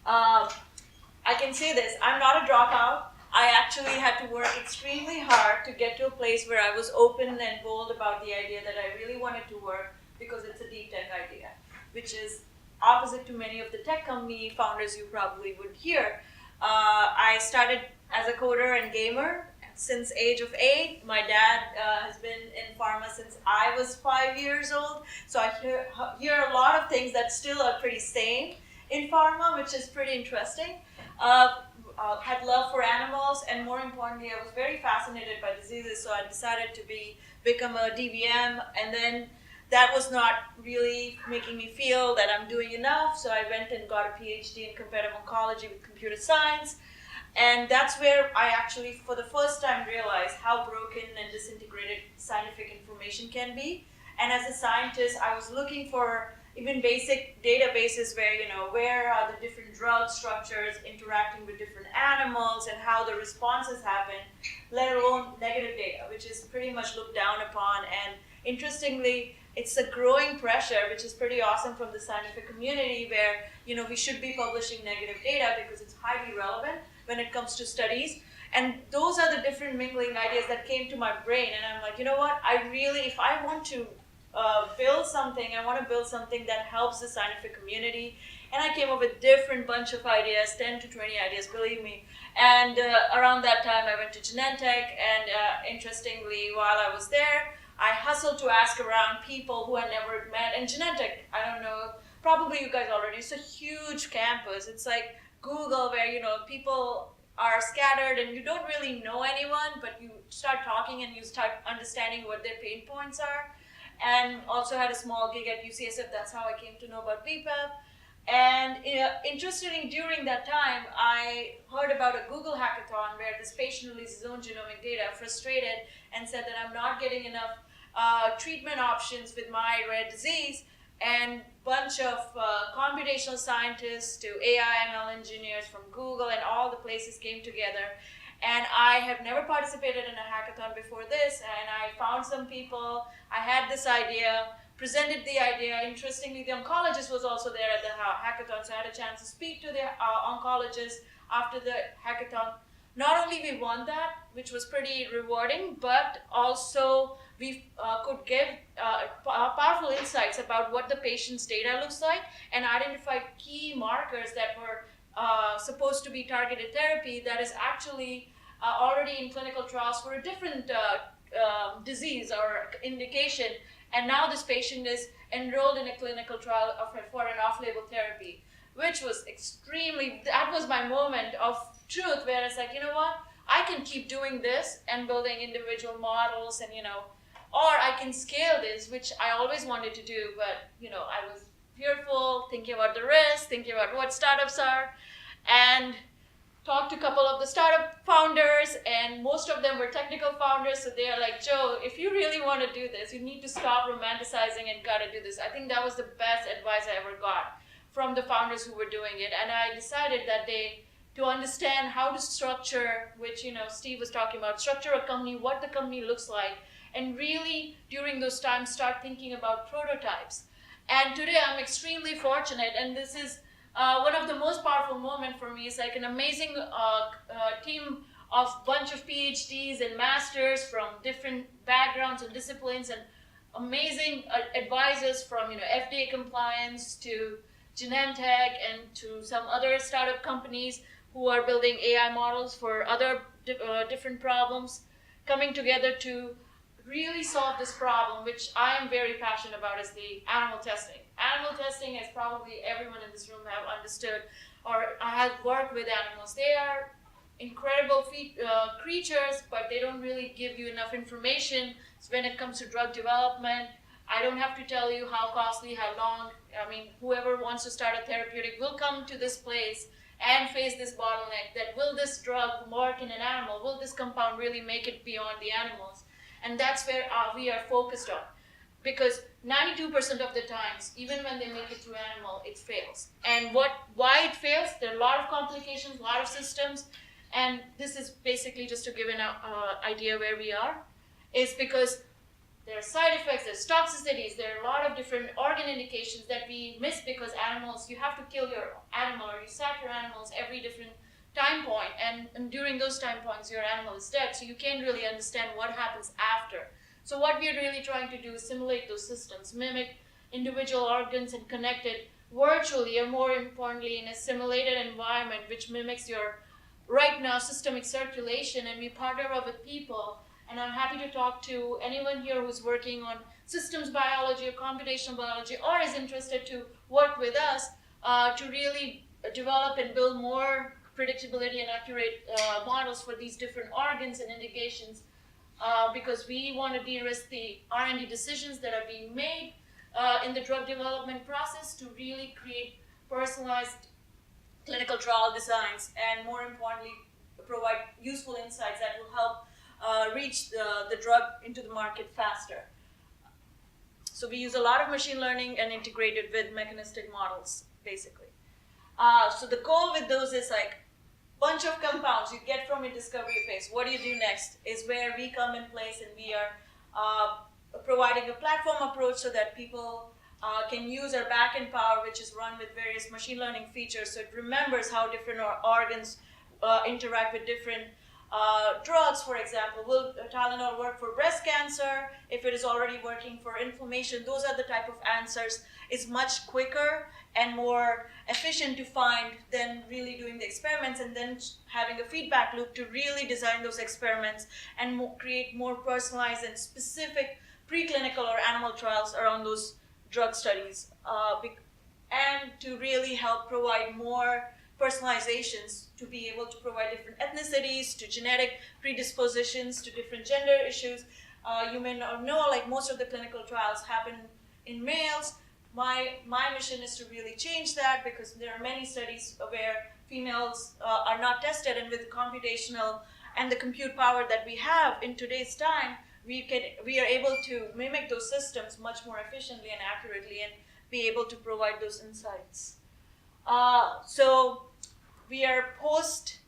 I can say this, I'm not a dropout. I actually had to work extremely hard to get to a place where I was open and bold about the idea that I really wanted to work, because it's a deep tech idea, which is opposite to many of the tech company founders you probably would hear. I started as a coder and gamer since age of 8. My dad has been in pharma since I was 5 years old. So I hear a lot of things that still are pretty same in pharma, which is pretty interesting. Had love for animals, and more importantly, I was very fascinated by diseases, so I decided to become a DVM, and then that was not really making me feel that I'm doing enough, so I went and got a PhD in comparative oncology with computer science, and that's where I actually, for the first time, realized how broken and disintegrated scientific information can be. And as a scientist, I was looking for even basic databases where are the different drug structures interacting with different animals and how the responses happen, let alone negative data, which is pretty much looked down upon. And interestingly, it's a growing pressure, which is pretty awesome from the scientific community, where we should be publishing negative data because it's highly relevant when it comes to studies. And those are the different mingling ideas that came to my brain. And I'm like, you know what? If I want to build something, I want to build something that helps the scientific community. And I came up with different bunch of ideas, 10 to 20 ideas, believe me. And around that time, I went to Genentech. And interestingly, while I was there, I hustled to ask around people who I never met. And Genentech, I don't know, probably you guys already, it's a huge campus. It's like Google, where people are scattered and you don't really know anyone, but you start talking and you start understanding what their pain points are. And also had a small gig at UCSF. That's how I came to know about BPEP. And interestingly, during that time, I heard about a Google hackathon where this patient released his own genomic data, frustrated, and said that I'm not getting enough treatment options with my rare disease. And bunch of computational scientists to AI ML engineers from Google and all the places came together. And I have never participated in a hackathon before this, and I found some people. I had this idea, presented the idea. Interestingly, the oncologist was also there at the hackathon, so I had a chance to speak to the oncologist after the hackathon. Not only we won that, which was pretty rewarding, but also we could give powerful insights about what the patient's data looks like and identify key markers that were supposed to be targeted therapy that is actually already in clinical trials for a different disease or indication. And now this patient is enrolled in a clinical trial for an off-label therapy, which was that was my moment of truth where it's like, you know what, I can keep doing this and building individual models and, or I can scale this, which I always wanted to do, but, I was fearful, thinking about the risk, thinking about what startups are, and talked to a couple of the startup founders, and most of them were technical founders, so they are like, Joe, if you really want to do this, you need to stop romanticizing and gotta do this. I think that was the best advice I ever got from the founders who were doing it, and I decided that day to understand how to structure, which Steve was talking about, structure a company, what the company looks like, and really during those times start thinking about prototypes. And today I'm extremely fortunate, and this is one of the most powerful moments for me. Is like an amazing team of bunch of PhDs and masters from different backgrounds and disciplines, and amazing advisors from FDA compliance to Genentech and to some other startup companies who are building AI models for other different problems, coming together to really solve this problem, which I am very passionate about, is the animal testing. Animal testing, as probably everyone in this room have understood or have worked with animals, they are incredible creatures, but they don't really give you enough information. So when it comes to drug development, I don't have to tell you how costly, how long. I mean, whoever wants to start a therapeutic will come to this place and face this bottleneck that will this drug work in an animal? Will this compound really make it beyond the animals? And that's where we are focused on. Because 92% of the times, even when they make it to animal, it fails. And why it fails? There are a lot of complications, a lot of systems, and this is basically just to give an idea where we are, is because there are side effects, there's toxicities, there are a lot of different organ indications that we miss because animals, you have to kill your animal or you sack your animals every different time point, and during those time points your animal is dead, so you can't really understand what happens after. So what we are really trying to do is simulate those systems, mimic individual organs and connect it virtually, or more importantly in a simulated environment which mimics your right now systemic circulation. And we partner up with people, and I'm happy to talk to anyone here who's working on systems biology or computational biology, or is interested to work with us to really develop and build more predictability and accurate models for these different organs and indications, because we want to de-risk the R&D decisions that are being made in the drug development process to really create personalized clinical trial designs, and more importantly, provide useful insights that will help reach the drug into the market faster. So we use a lot of machine learning and integrate it with mechanistic models, basically. So the goal with those is like bunch of compounds you get from a discovery phase. What do you do next is where we come in place, and we are providing a platform approach so that people can use our backend power, which is run with various machine learning features. So it remembers how different organs interact with different drugs. For example, will Tylenol work for breast cancer? If it is already working for inflammation, those are the type of answers. It's much quicker and more efficient to find than really doing the experiments and then having a feedback loop to really design those experiments and create more personalized and specific preclinical or animal trials around those drug studies, and to really help provide more personalizations, to be able to provide different ethnicities, to genetic predispositions, to different gender issues. You may not know, like most of the clinical trials happen in males. My mission is to really change that, because there are many studies where females are not tested, and with computational and the compute power that we have in today's time, we are able to mimic those systems much more efficiently and accurately and be able to provide those insights. So we are post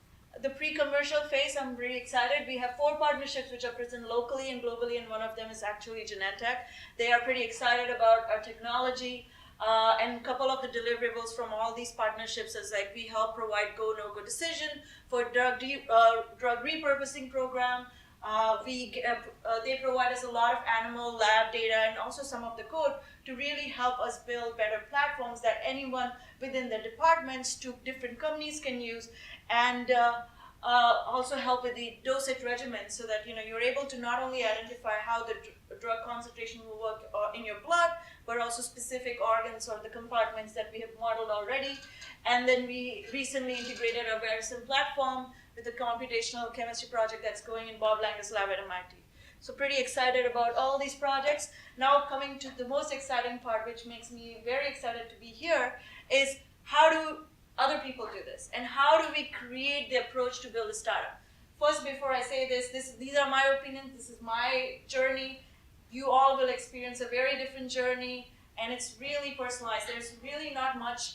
the pre-commercial phase, I'm really excited. We have 4 partnerships which are present locally and globally, and one of them is actually Genentech. They are pretty excited about our technology. And a couple of the deliverables from all these partnerships is like we help provide go, no-go decision for drug repurposing program. They provide us a lot of animal lab data and also some of the code to really help us build better platforms that anyone within the departments to different companies can use, and also help with the dosage regimen so that you're able to not only identify how the drug concentration will work in your blood, but also specific organs or the compartments that we have modeled already. And then we recently integrated our VeriSIM platform with the computational chemistry project that's going in Bob Lange's lab at MIT. So pretty excited about all these projects. Now coming to the most exciting part, which makes me very excited to be here, is how do other people do this? And how do we create the approach to build a startup? First, before I say these are my opinions, this is my journey. You all will experience a very different journey, and it's really personalized. There's really not much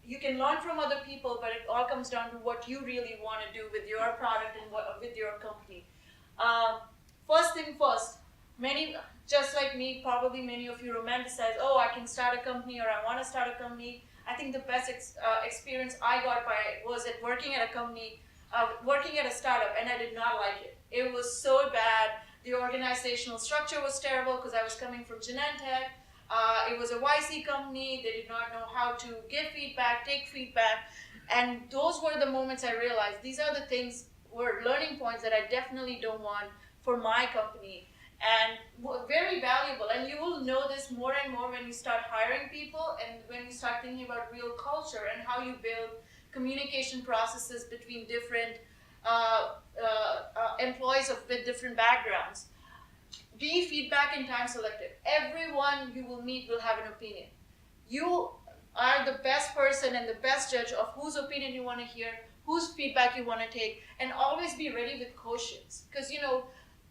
you can learn from other people, but it all comes down to what you really want to do with your product and with your company. First thing first, just like me, probably many of you romanticize, oh, I can start a company or I want to start a company. I think the best experience I got was at working at a company, working at a startup, and I did not like it. It was so bad. The organizational structure was terrible because I was coming from Genentech. It was a YC company. They did not know how to give feedback, take feedback. And those were the moments I realized these are the things, were learning points that I definitely don't want for my company. And very valuable. And you will know this more and more when you start hiring people and when you start thinking about real culture and how you build communication processes between different employees with different backgrounds. Be feedback and time selective. Everyone you will meet will have an opinion. You are the best person and the best judge of whose opinion you want to hear, whose feedback you want to take, and always be ready with cautions. Because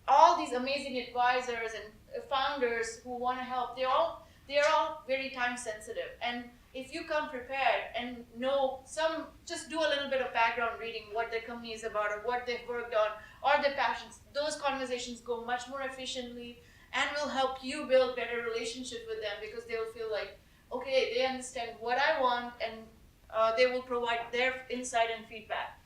all these amazing advisors and founders who want to help, they're all very time sensitive. And if you come prepared and just do a little bit of background reading, what their company is about or what they've worked on or their passions, those conversations go much more efficiently and will help you build better relationship with them because they'll feel like, okay, they understand what I want and they will provide their insight and feedback.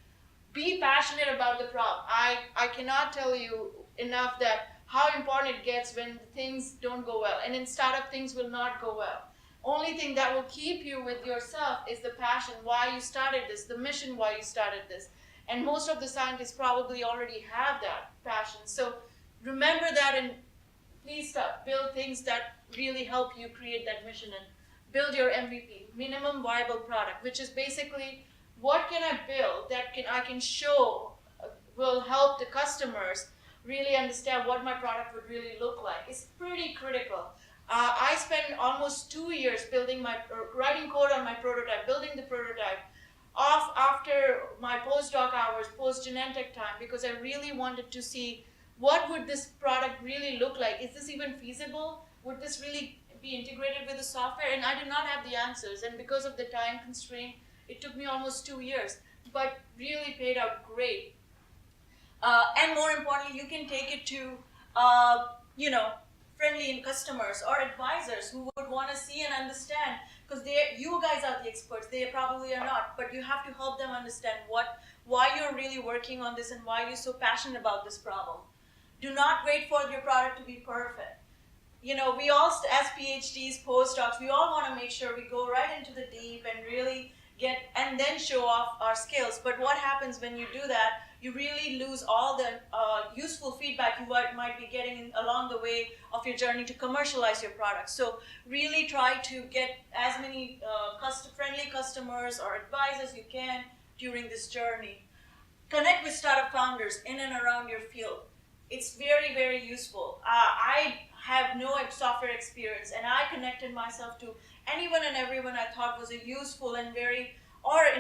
Be passionate about the problem. I cannot tell you enough that how important it gets when things don't go well. And in startup, things will not go well. Only thing that will keep you with yourself is the passion, why you started this, the mission why you started this. And most of the scientists probably already have that passion. So remember that and please build things that really help you create that mission and build your MVP, minimum viable product, which is basically what can I build that I can show will help the customers really understand what my product would really look like. It's pretty critical. I spent almost 2 years writing code on my prototype, building the prototype after my postdoc hours, post-Genentech time, because I really wanted to see what would this product really look like. Is this even feasible? Would this really be integrated with the software? And I did not have the answers. And because of the time constraint, it took me almost 2 years, but really paid out great. And more importantly, you can take it to, friendly customers or advisors who would want to see and understand, because you guys are the experts, they probably are not, but you have to help them understand why you're really working on this and why you're so passionate about this problem. Do not wait for your product to be perfect. We all, as PhDs, postdocs, we all want to make sure we go right into the deep and really and then show off our skills. But what happens when you do that? You really lose all the useful feedback you might be getting along the way of your journey to commercialize your product. So really try to get as many friendly customers or advisors you can during this journey. Connect with startup founders in and around your field. It's very, very useful. I have no software experience, and I connected myself to anyone and everyone I thought was a useful and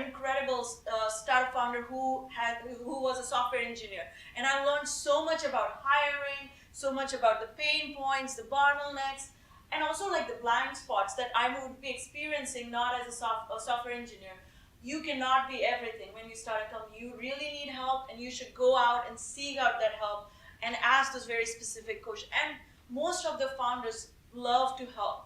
incredible startup founder who was a software engineer. And I learned so much about hiring, so much about the pain points, the bottlenecks, and also like the blind spots that I would be experiencing not as a software engineer. you cannot be everything when you start a company. You really need help, and you should go out and seek out that help and ask those very specific questions. And most of the founders love to help.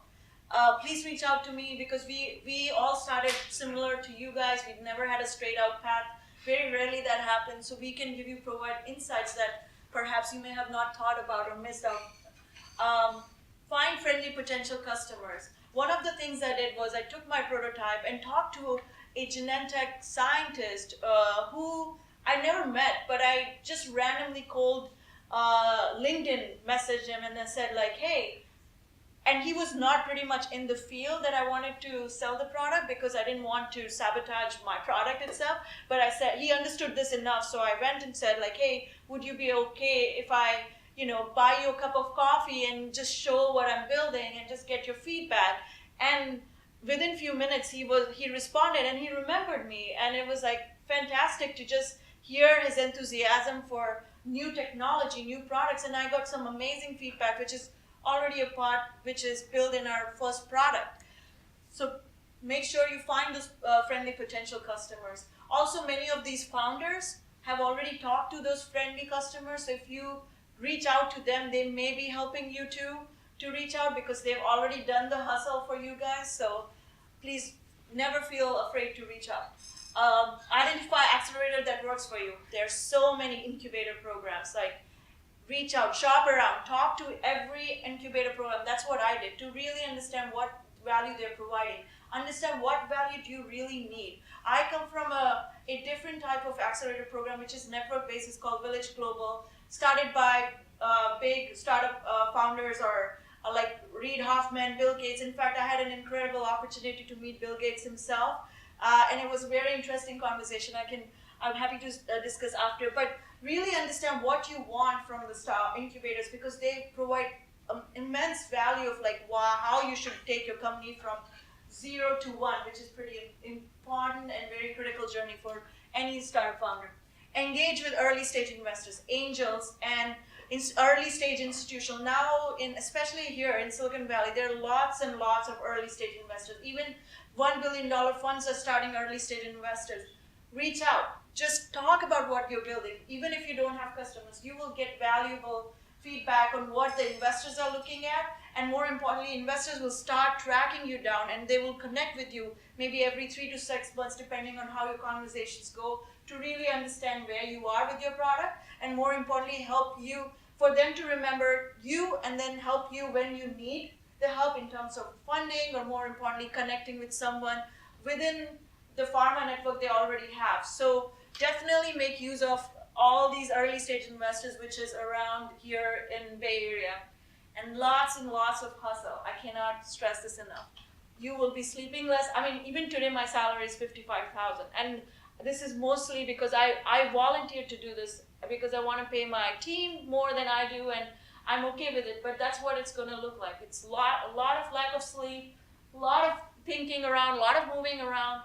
Please reach out to me, because we all started similar to you guys. We've never had a straight out path. Very rarely that happens. So we can provide insights that perhaps you may have not thought about or missed out. Find friendly potential customers. One of the things I did was I took my prototype and talked to a Genentech scientist who I never met, but I just randomly cold LinkedIn messaged him and then said like, hey, and he was not pretty much in the field that I wanted to sell the product, because I didn't want to sabotage my product itself. But I said, he understood this enough. So I went and said like, hey, would you be okay if I, buy you a cup of coffee and just show what I'm building and just get your feedback? And within a few minutes, he responded and he remembered me. And it was like fantastic to just hear his enthusiasm for new technology, new products. And I got some amazing feedback, which is already a part which is built in our first product. So make sure you find those friendly potential customers. Also, many of these founders have already talked to those friendly customers. So if you reach out to them, they may be helping you to reach out, because they've already done the hustle for you guys. So please never feel afraid to reach out. Identify accelerator that works for you. There's so many incubator programs. Like, reach out, shop around, talk to every incubator program. That's what I did, to really understand what value they're providing. Understand what value do you really need. I come from a different type of accelerator program, which is network-based. It's called Village Global, started by big startup founders or like Reid Hoffman, Bill Gates. In fact, I had an incredible opportunity to meet Bill Gates himself, and it was a very interesting conversation. I'm happy to discuss after, but really understand what you want from the incubators, because they provide immense value of like how you should take your company from 0 to 1, which is pretty important and very critical journey for any startup founder. Engage with early stage investors, angels, and early stage institutional. Now, especially here in Silicon Valley, there are lots and lots of early stage investors. Even $1 billion funds are starting early stage investors. Reach out. Just talk about what you're building. Even if you don't have customers, you will get valuable feedback on what the investors are looking at. And more importantly, investors will start tracking you down, and they will connect with you maybe every 3 to 6 months, depending on how your conversations go, to really understand where you are with your product, and more importantly, help you, for them to remember you, and then help you when you need the help in terms of funding, or more importantly, connecting with someone within the pharma network they already have. So definitely make use of all these early stage investors, which is around here in Bay Area, and lots of hustle. I cannot stress this enough. You will be sleeping less. I mean, even today my salary is $55,000, and this is mostly because I volunteered to do this, because I want to pay my team more than I do, and I'm okay with it. But that's what it's going to look like. It's a lot of lack of sleep, a lot of thinking around, a lot of moving around,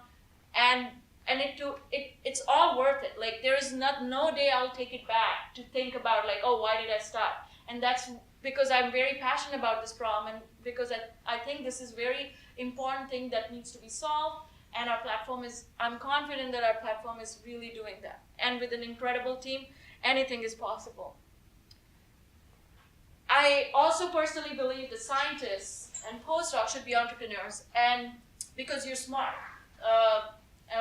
and it's all worth it. Like, there is no day I'll take it back to think about like, oh, why did I start? And that's because I'm very passionate about this problem, and because I think this is very important thing that needs to be solved. And our platform I'm confident that our platform is really doing that. And with an incredible team, anything is possible. I also personally believe that scientists and postdocs should be entrepreneurs, and because you're smart,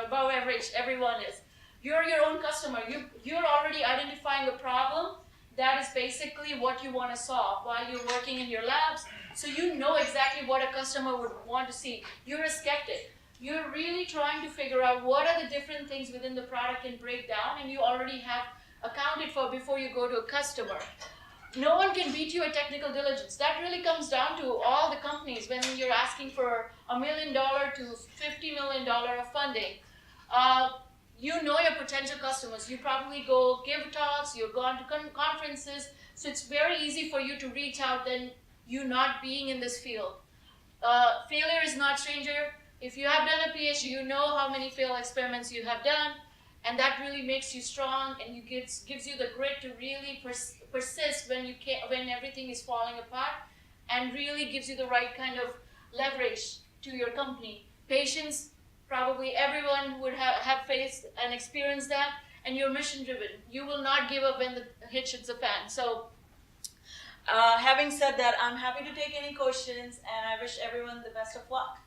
above average, everyone is. You're your own customer. You're already identifying a problem that is basically what you want to solve while you're working in your labs. So you know exactly what a customer would want to see. You're a skeptic. You're really trying to figure out what are the different things within the product can break down, and you already have accounted for before you go to a customer. No one can beat you at technical diligence. That really comes down to all the companies when you're asking for $1 million to $50 million of funding. You know your potential customers. You probably go give talks, you've gone to conferences, so it's very easy for you to reach out than you not being in this field. Failure is not stranger. If you have done a PhD, you know how many failed experiments you have done, and that really makes you strong, and gives you the grit to really persist when everything is falling apart, and really gives you the right kind of leverage to your company. Patience, Probably everyone would have faced and experienced that, and you're mission driven. You will not give up when the hit hits the fan. So, having said that, I'm happy to take any questions, and I wish everyone the best of luck.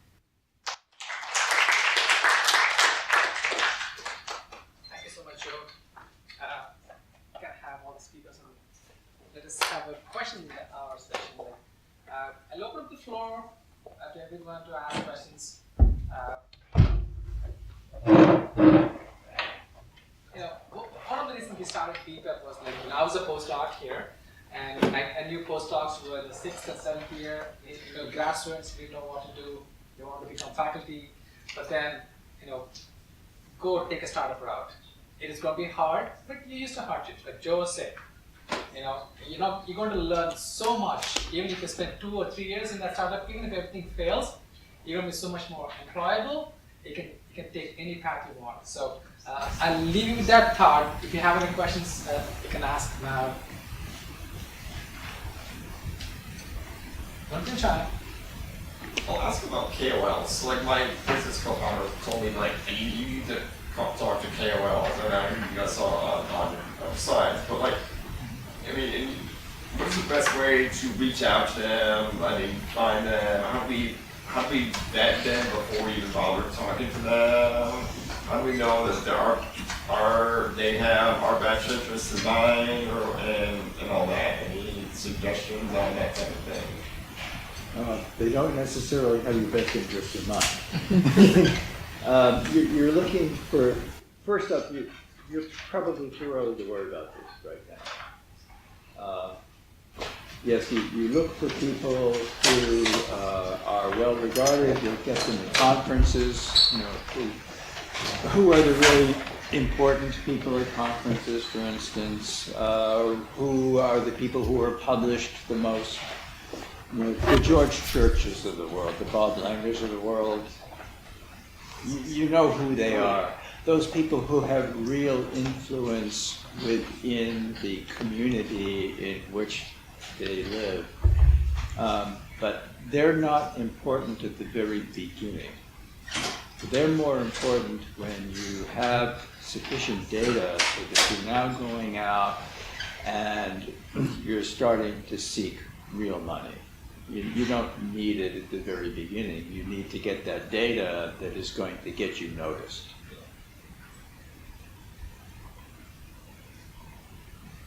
Thank you so much, Joe. Can I have all the speakers on? Let us have a question hour session. I'll open up the floor to everyone to ask questions. One of the reasons we started BPEP was like when I was a postdoc here, and I knew postdocs were in the 6th and 7th year. Grad students didn't know what to do. They wanted to become faculty, but then go take a startup route. It is going to be hard, but you're used to hardships. Like Joe said, you're going to learn so much. Even if you spend 2 or 3 years in that startup, even if everything fails, you're going to be so much more employable. You can take any path you want. So I'll leave you with that thought. If you have any questions, you can ask now. Don't be shy. I'll ask about KOLs. So like my business co-founder told me like you need to talk to KOLs, and I think you guys saw on your slides. But like, I mean, what's the best way to reach out to them? I mean, find them. How do we vet them before we even bother talking to them? How do we know that they have our best interests in mind, and all that? Any suggestions on that type of thing? They don't necessarily have your best interest in mind. You're looking for, first up, you're probably too early to worry about this right now. Yes, you look for people who are well regarded. You'll get them in conferences. Who are the really important people at conferences, for instance? Who are the people who are published the most? The George Churches of the world, the Bob Langers of the world. You know who they are. Those people who have real influence within the community in which they live. But they're not important at the very beginning. They're more important when you have sufficient data so that you're now going out and you're starting to seek real money. You don't need it at the very beginning. You need to get that data that is going to get you noticed.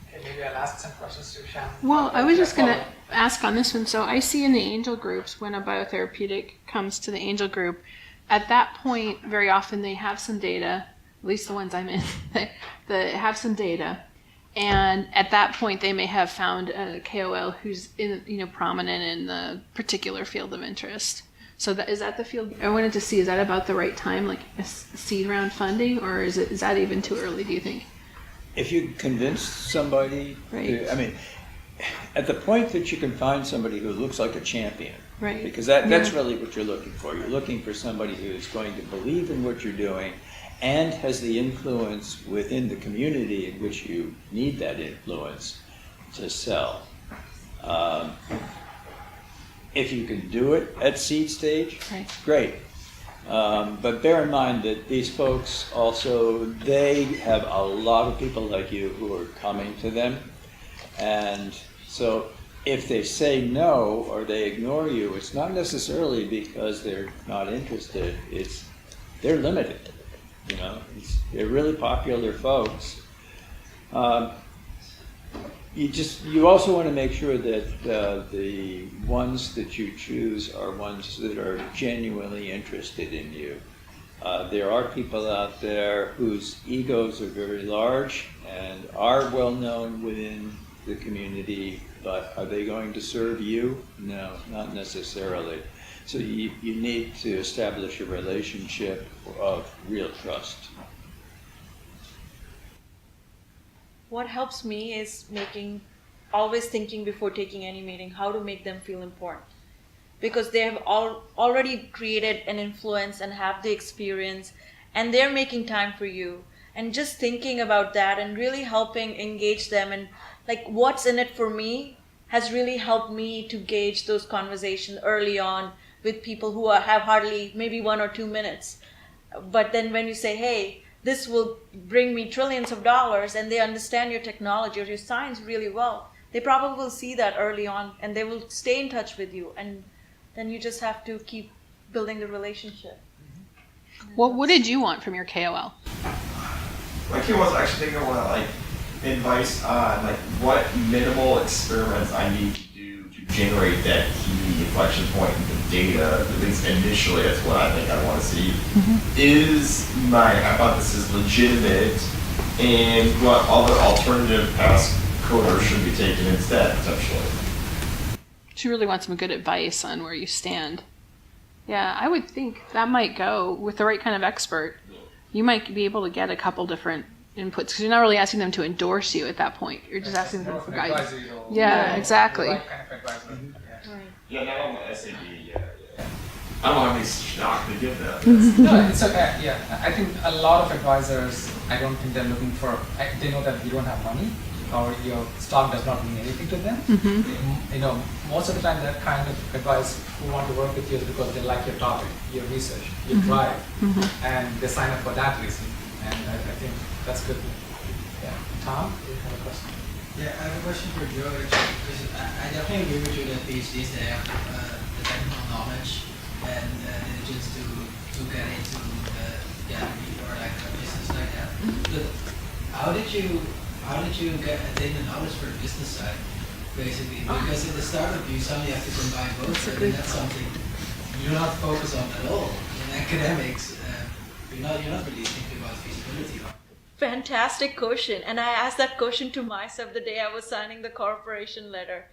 Okay, maybe I'll ask some questions to Shannon. Well, I was just going to ask on this one. So I see in the angel groups, when a biotherapeutic comes to the angel group, at that point, very often they have some data, at least the ones I'm in, they have some data. And at that point, they may have found a KOL who's prominent in the particular field of interest. So is that the field? I wanted to see, is that about the right time, like a seed round funding, or is that even too early, do you think? If you convince somebody, right. At the point that you can find somebody who looks like a champion, right? Because that's really what you're looking for. You're looking for somebody who's going to believe in what you're doing and has the influence within the community in which you need that influence to sell. If you can do it at seed stage, right. Great. But bear in mind that these folks also, they have a lot of people like you who are coming to them. And so if they say no or they ignore you, it's not necessarily because they're not interested, they're limited. They're really popular folks. You also want to make sure that the ones that you choose are ones that are genuinely interested in you. There are people out there whose egos are very large and are well known within the community, but are they going to serve you? No, not necessarily. So you need to establish a relationship of real trust. What helps me is always thinking before taking any meeting, how to make them feel important. Because they have already created an influence and have the experience, and they're making time for you. And just thinking about that and really helping engage them and like what's in it for me has really helped me to gauge those conversations early on with people who have hardly maybe 1 or 2 minutes. But then when you say, hey, this will bring me trillions of dollars, and they understand your technology or your science really well, they probably will see that early on, and they will stay in touch with you, and then you just have to keep building the relationship. What did you want from your KOL? My kid was actually thinking about like advice on like what minimal experiments I need to do to generate that key inflection point in the data. At least initially, that's what I think I want to see. Is my hypothesis legitimate, and what other alternative paths coders should be taken instead, potentially? She really wants some good advice on where you stand. Yeah, I would think that might go with the right kind of expert. You might be able to get a couple different inputs because you're not really asking them to endorse you at that point. You're just asking them for guidance. Yeah, exactly. The right kind of advisor. Yeah, not on the SAB. Yeah. I don't have any stock to give them. No, it's okay. Yeah, I think a lot of advisors, I don't think they're looking for. They know that you don't have money, or your stock does not mean anything to them. You know, most of the time that kind of advice who want to work with you is because they like your topic, your research, your drive, and they sign up for that reason. And I think that's good. Yeah. Tom, do you have a question? Yeah, I have a question for George, because I definitely agree with you that PhDs, they have the technical knowledge and diligence to get into the academy or like a business like that. But how did you attain the knowledge for the business side, basically? Because in the startup, you suddenly have to combine both, and that's something you do not focus on at all. In academics, you're not really thinking about feasibility. Fantastic question. And I asked that question to myself the day I was signing the corporation letter.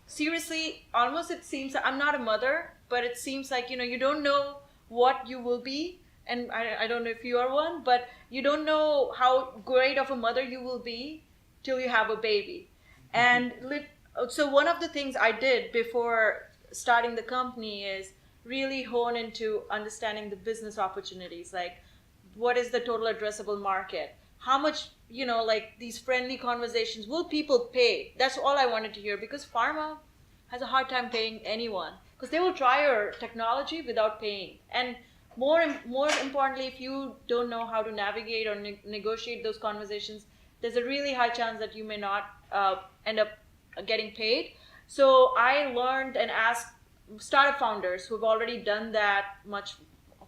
Seriously, almost it seems, I'm not a mother, but it seems like, you don't know what you will be. And I don't know if you are one, but you don't know how great of a mother you will be till you have a baby. And so one of the things I did before starting the company is really hone into understanding the business opportunities. Like, what is the total addressable market? How much, like these friendly conversations, will people pay? That's all I wanted to hear, because pharma has a hard time paying anyone, because they will try your technology without paying. And more importantly, if you don't know how to navigate or negotiate those conversations, there's a really high chance that you may not end up getting paid. So I learned and asked startup founders who've already done that much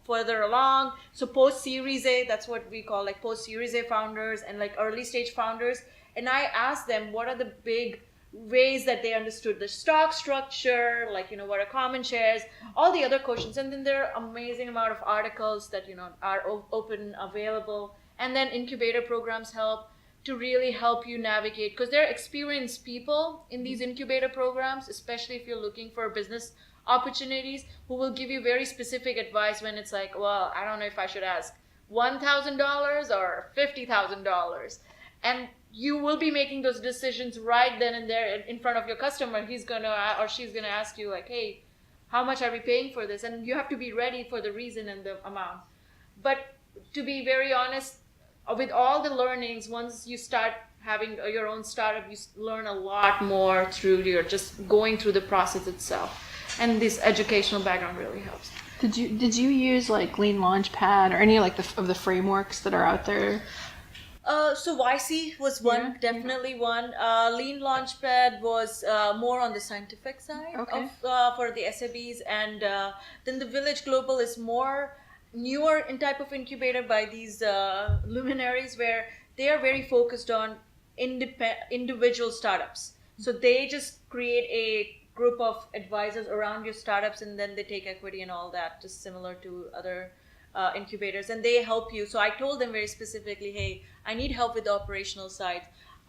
further along. So post-Series A, that's what we call like post-Series A founders and like early stage founders. And I asked them what are the big ways that they understood the stock structure, like, what are common shares, all the other questions. And then there are amazing amount of articles that, are open, available. And then incubator programs help to really help you navigate, because they're experienced people in these incubator programs, especially if you're looking for business opportunities, who will give you very specific advice when it's like, well, I don't know if I should ask $1,000 or $50,000. And you will be making those decisions right then and there in front of your customer. He's gonna or she's gonna ask you like, hey, how much are we paying for this? And you have to be ready for the reason and the amount. But to be very honest, with all the learnings, once you start having your own startup, you learn a lot more through your just going through the process itself. And this educational background really helps. Did you use like Lean Launchpad or any like of the frameworks that are out there? So YC was one, definitely one. Lean Launchpad was more on the scientific side for the SABs, and then the Village Global is more newer in type of incubator by these luminaries, where they are very focused on individual startups. So they just create a group of advisors around your startups, and then they take equity and all that, just similar to other incubators, and they help you. So I told them very specifically, hey, I need help with the operational side.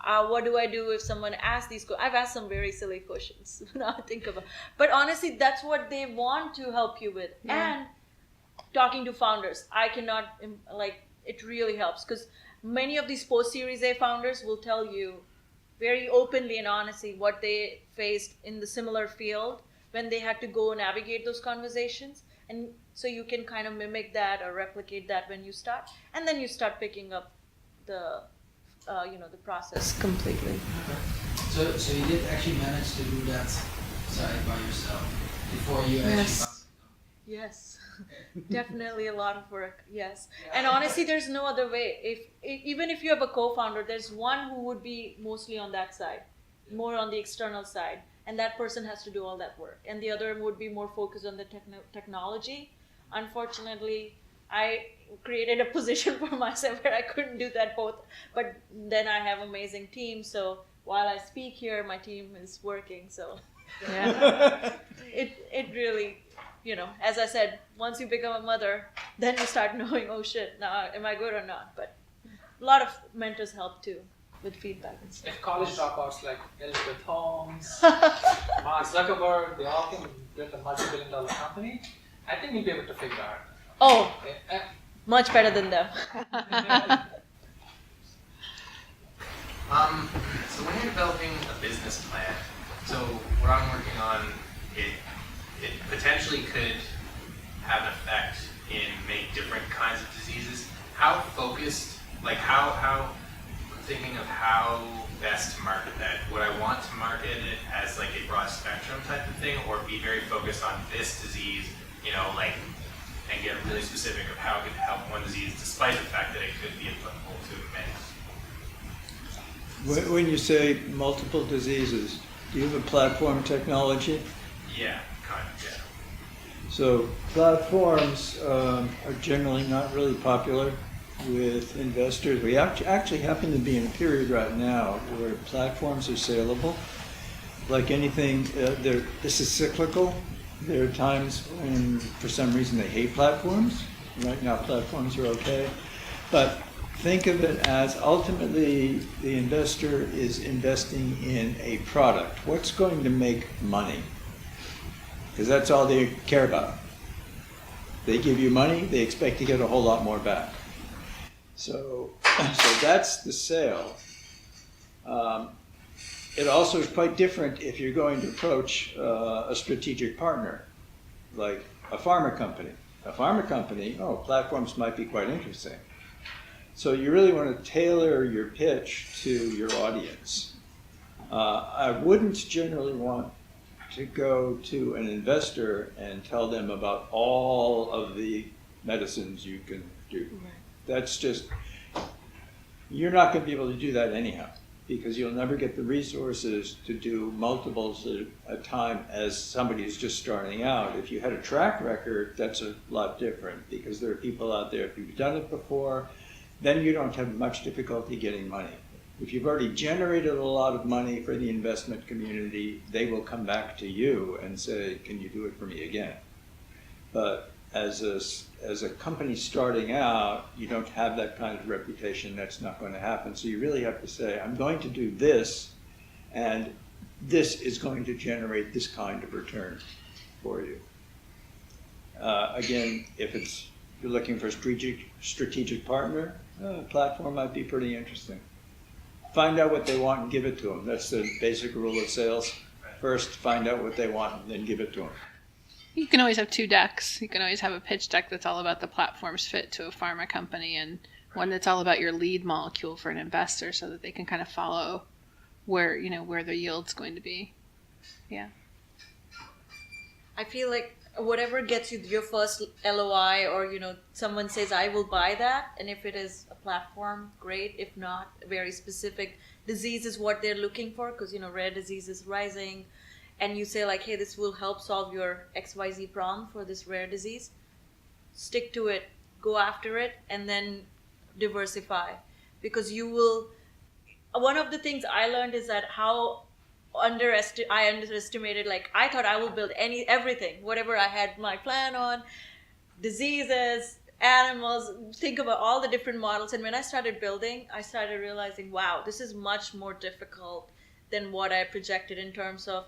What do I do if someone asks these questions? I've asked some very silly questions now I think about. But honestly, that's what they want to help you with. And talking to founders, I cannot, it really helps, because many of these post-Series A founders will tell you very openly and honestly what they faced in the similar field when they had to go navigate those conversations. And so you can kind of mimic that or replicate that when you start, and then you start picking up the the process completely. So you did actually manage to do that side by yourself before you actually found. Yes, definitely a lot of work. Yes, and honestly, there's no other way. Even if you have a co-founder, there's one who would be mostly on that side, more on the external side, and that person has to do all that work, and the other would be more focused on the technology. Unfortunately, I created a position for myself where I couldn't do that both, but then I have amazing team. So while I speak here, my team is working. So yeah, it really. As I said, once you become a mother, then you start knowing, oh shit, now am I good or not? But a lot of mentors help too with feedback and stuff. If college dropouts like Elizabeth Holmes, Mark Zuckerberg, they all can build a multi-billion-dollar company, I think we'll be able to figure out. Oh, much better than them. So when you're developing a business plan, so what I'm working on, it potentially could have an effect in make different kinds of diseases. How focused, like how thinking of how best to market that. Would I want to market it as like a broad spectrum type of thing, or be very focused on this disease, and get really specific of how it could help one disease, despite the fact that it could be applicable to many? When you say multiple diseases, do you have a platform technology? Yeah, kind of, yeah. So platforms are generally not really popular with investors. We actually happen to be in a period right now where platforms are saleable. Like anything, this is cyclical. There are times when, for some reason, they hate platforms. Right now, platforms are okay. But think of it as ultimately the investor is investing in a product. What's going to make money? Because that's all they care about. They give you money, they expect to get a whole lot more back. So that's the sale. It also is quite different if you're going to approach a strategic partner, like a pharma company. A pharma company, platforms might be quite interesting. So you really want to tailor your pitch to your audience. I wouldn't generally want to go to an investor and tell them about all of the medicines you can do. Right. That's just, you're not going to be able to do that anyhow, because you'll never get the resources to do multiples at a time as somebody who's just starting out. If you had a track record, that's a lot different, because there are people out there, if you've done it before, then you don't have much difficulty getting money. If you've already generated a lot of money for the investment community, they will come back to you and say, can you do it for me again? But as a company starting out, you don't have that kind of reputation. That's not going to happen. So you really have to say, I'm going to do this, and this is going to generate this kind of return for you. Again, if you're looking for a strategic partner, a platform might be pretty interesting. Find out what they want and give it to them. That's the basic rule of sales. First, find out what they want and then give it to them. You can always have two decks. You can always have a pitch deck that's all about the platform's fit to a pharma company, and one that's all about your lead molecule for an investor, so that they can kind of follow where the yield's going to be. Yeah. I feel like whatever gets you your first LOI, or someone says I will buy that, and if it is a platform, great. If not, a very specific disease is what they're looking for, because rare disease is rising, and you say like, hey, this will help solve your XYZ problem for this rare disease. Stick to it, go after it, and then diversify, because you will. One of the things I learned is that how I underestimated, like I thought I will build everything, whatever I had my plan on, diseases, animals, think about all the different models. And when I started building, I started realizing, wow, this is much more difficult than what I projected in terms of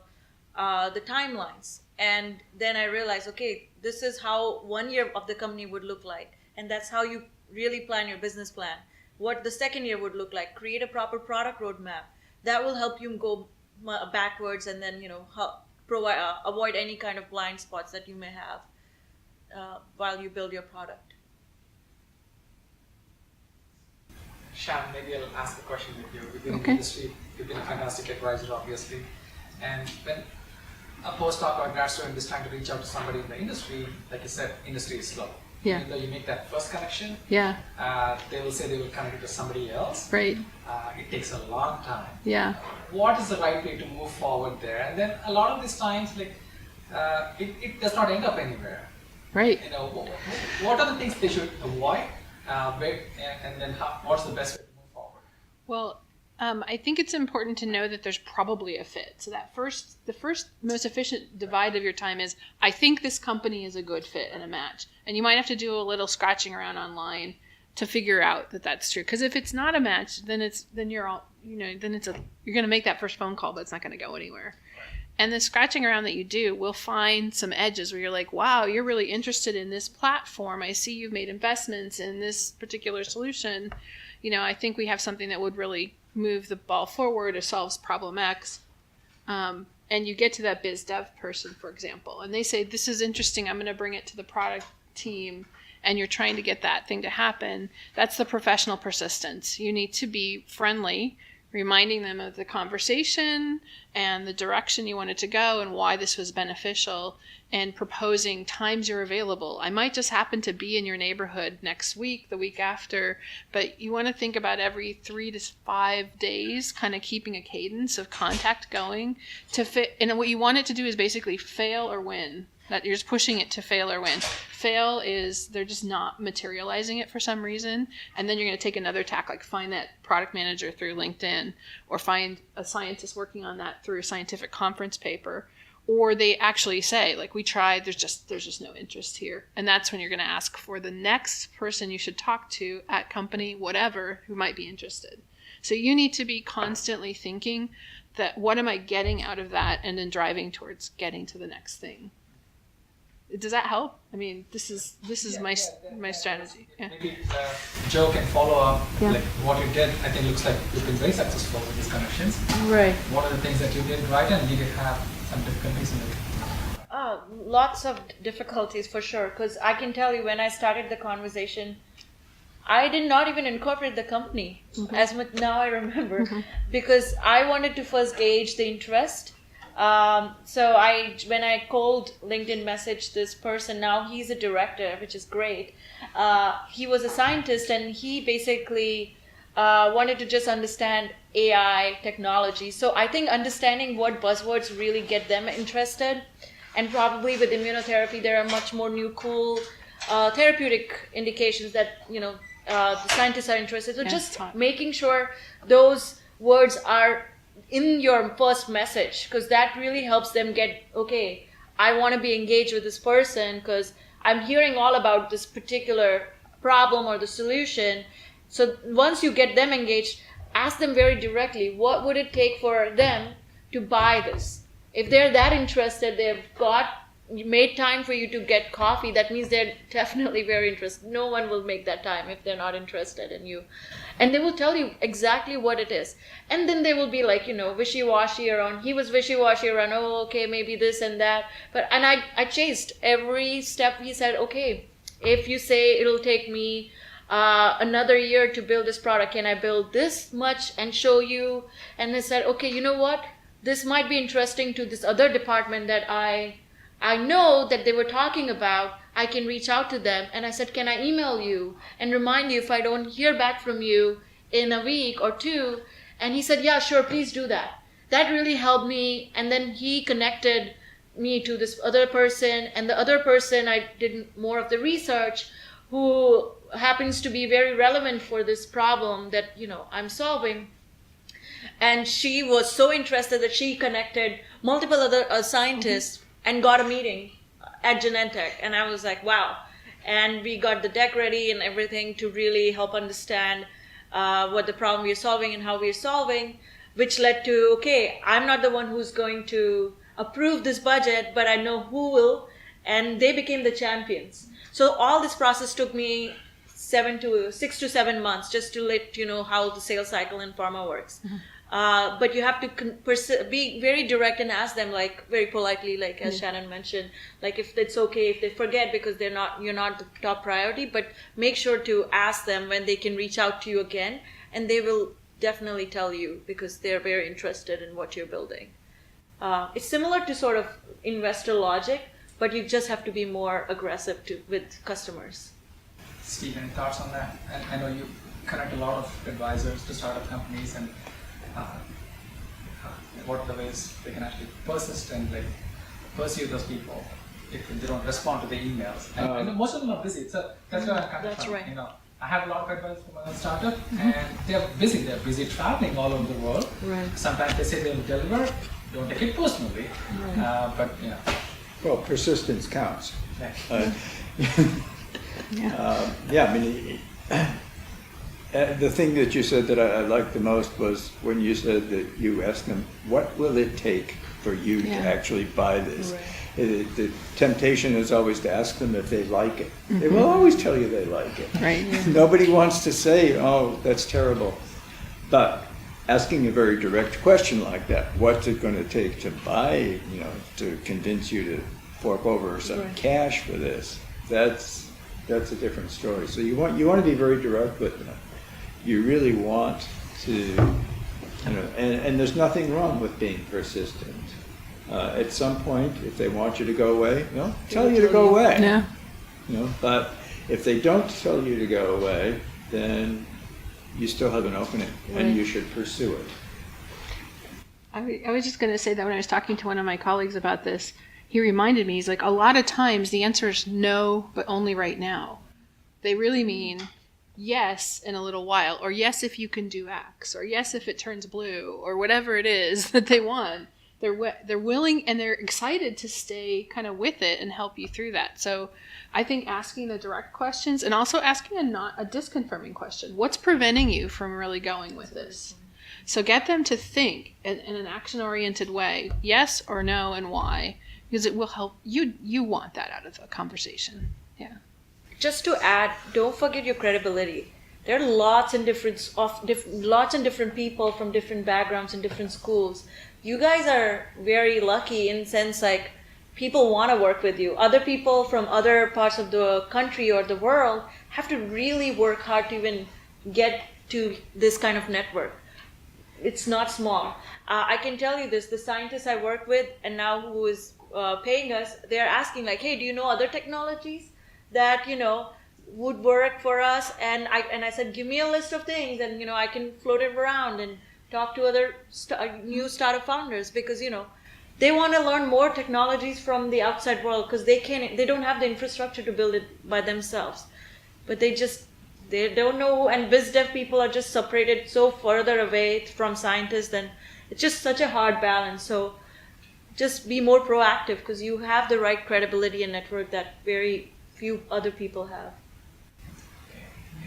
the timelines. And then I realized, okay, this is how 1 year of the company would look like. And that's how you really plan your business plan. What the second year would look like, create a proper product roadmap. That will help you go backwards, and then avoid any kind of blind spots that you may have while you build your product. Shan, maybe I'll ask a question with you. Within the industry, you've been a fantastic advisor, obviously. And a postdoc or a grad student is trying to reach out to somebody in the industry, like you said, industry is slow. Yeah. Even though you make that first connection, Yeah. they will say they will connect it to somebody else. Right. It takes a long time. Yeah. What is the right way to move forward there? And then a lot of these times, like, it does not end up anywhere. Right. You know, what are the things they should avoid? And then what's the best way to move forward? Well, I think it's important to know that there's probably a fit. So the first most efficient divide of your time is, I think this company is a good fit and a match. And you might have to do a little scratching around online to figure out that that's true. Because if it's not a match, then you're going to make that first phone call, but it's not going to go anywhere. And the scratching around that you do will find some edges where you're like, wow, you're really interested in this platform. I see you've made investments in this particular solution. You know, I think we have something that would really move the ball forward or solves problem X. And you get to that biz dev person, for example, and they say, this is interesting. I'm going to bring it to the product team. And you're trying to get that thing to happen. That's the professional persistence. You need to be friendly, reminding them of the conversation and the direction you wanted to go and why this was beneficial, and proposing times you're available. I might just happen to be in your neighborhood next week, the week after, but you want to think about every 3 to 5 days, kind of keeping a cadence of contact going to fit. And what you want it to do is basically fail or win. That you're just pushing it to fail or win. Fail is they're just not materializing it for some reason, and then you're going to take another tack, like find that product manager through LinkedIn, or find a scientist working on that through a scientific conference paper, or they actually say, like, we tried, there's just no interest here, and that's when you're going to ask for the next person you should talk to at company, whatever, who might be interested. So you need to be constantly thinking that what am I getting out of that, and then driving towards getting to the next thing. Does that help? I mean, this is my strategy. Yeah. Maybe Joe can follow up, Yeah. like what you did. I think it looks like you've been very successful with these connections. Right. What are the things that you did right, and did you have some difficulties in it? Lots of difficulties for sure, because I can tell you when I started the conversation, I did not even incorporate the company as much. Now I remember, because I wanted to first gauge the interest. So when I cold LinkedIn messaged this person, now he's a director, which is great. He was a scientist, and he basically wanted to just understand AI technology. So I think understanding what buzzwords really get them interested, and probably with immunotherapy, there are much more new cool therapeutic indications that, the scientists are interested. So just making sure those words are in your first message, because that really helps them get, okay, I want to be engaged with this person because I'm hearing all about this particular problem or the solution. So once you get them engaged, ask them very directly, what would it take for them to buy this? If they're that interested, they've made time for you to get coffee, that means they're definitely very interested. No one will make that time if they're not interested in you. And they will tell you exactly what it is. And then they will be like, wishy-washy around. He was wishy-washy around, oh, okay, maybe this and that. And I chased every step. He said, okay, if you say it'll take me another year to build this product, can I build this much and show you? And I said, okay, you know what? This might be interesting to this other department that I know that they were talking about. I can reach out to them. And I said, can I email you and remind you if I don't hear back from you in a week or two? And he said, yeah, sure, please do that. That really helped me. And then he connected me to this other person. And the other person, I did more of the research, who happens to be very relevant for this problem that, I'm solving. And she was so interested that she connected multiple other scientists and got a meeting at Genentech. And I was like, wow. And we got the deck ready and everything to really help understand what the problem we're solving and how we're solving, which led to, okay, I'm not the one who's going to approve this budget, but I know who will. And they became the champions. So all this process took me 6 to 7 months just to let you know how the sales cycle in pharma works. But you have to be very direct and ask them, like, very politely, like as Shannon mentioned, like if it's okay if they forget because you're not the top priority, but make sure to ask them when they can reach out to you again, and they will definitely tell you because they're very interested in what you're building. It's similar to sort of investor logic, but you just have to be more aggressive with customers. Steve, any thoughts on that? And I know you connect a lot of advisors to startup companies, and what are the ways they can actually persist and like pursue those people if they don't respond to the emails? And most of them are busy, so that's where I'm coming That's from. right. You know, I have a lot of advice for my own startup, and they're busy. They're busy traveling all over the world. Right. Sometimes they say they'll deliver. Don't take it personally, but you know. Well, persistence counts. Yeah. Yeah, I mean, the thing that you said that I liked the most was when you said that you asked them, what will it take for you to actually buy this? Right. The temptation is always to ask them if they like it. They will always tell you they like it. Right. Nobody wants to say, oh, that's terrible. But asking a very direct question like that, what's it going to take to buy, you know, to convince you to fork over some cash for this? That's a different story. So you want to be very direct with them. You really want to, you know, and there's nothing wrong with being persistent. At some point, if they want you to go away, you know, tell you to go away. Yeah. You know, but if they don't tell you to go away, then you still have an opening, and you should pursue it. I was just going to say that when I was talking to one of my colleagues about this, he reminded me, he's like, a lot of times the answer is no, but only right now. They really mean yes in a little while, or yes if you can do X, or yes if it turns blue, or whatever it is that they want. They're willing and they're excited to stay kind of with it and help you through that. So I think asking the direct questions and also asking a disconfirming question. What's preventing you from really going with this? So get them to think in an action-oriented way, yes or no and why, because it will help you. You want that out of a conversation. Yeah. Just to add, don't forget your credibility. There are lots and different people from different backgrounds and different schools. You guys are very lucky in the sense like people want to work with you. Other people from other parts of the country or the world have to really work hard to even get to this kind of network. It's not small. I can tell you this, the scientists I work with and now who is paying us, they're asking like, hey, do you know other technologies that, you know, would work for us? And I said, give me a list of things and, you know, I can float it around and talk to other new startup founders, because, you know, they want to learn more technologies from the outside world because they don't have the infrastructure to build it by themselves. But they don't know, and biz dev people are just separated so further away from scientists, and it's just such a hard balance. So just be more proactive because you have the right credibility and network that very few other people have.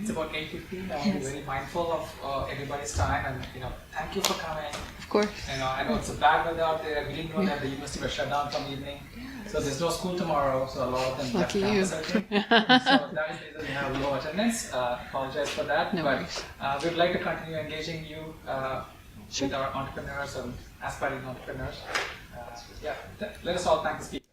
It's about 8:15. I want to be very mindful of everybody's time, and you know, thank you for coming. Of course. You know, I know it's a bad weather out there. We didn't know that the university was shut down from evening, so there's no school tomorrow. So a lot of them left Lucky you. campus. I think. So that is the reason we have low attendance. Apologize for that, No but worries. we'd like to continue engaging you with our entrepreneurs and aspiring entrepreneurs. Let us all thank the speaker.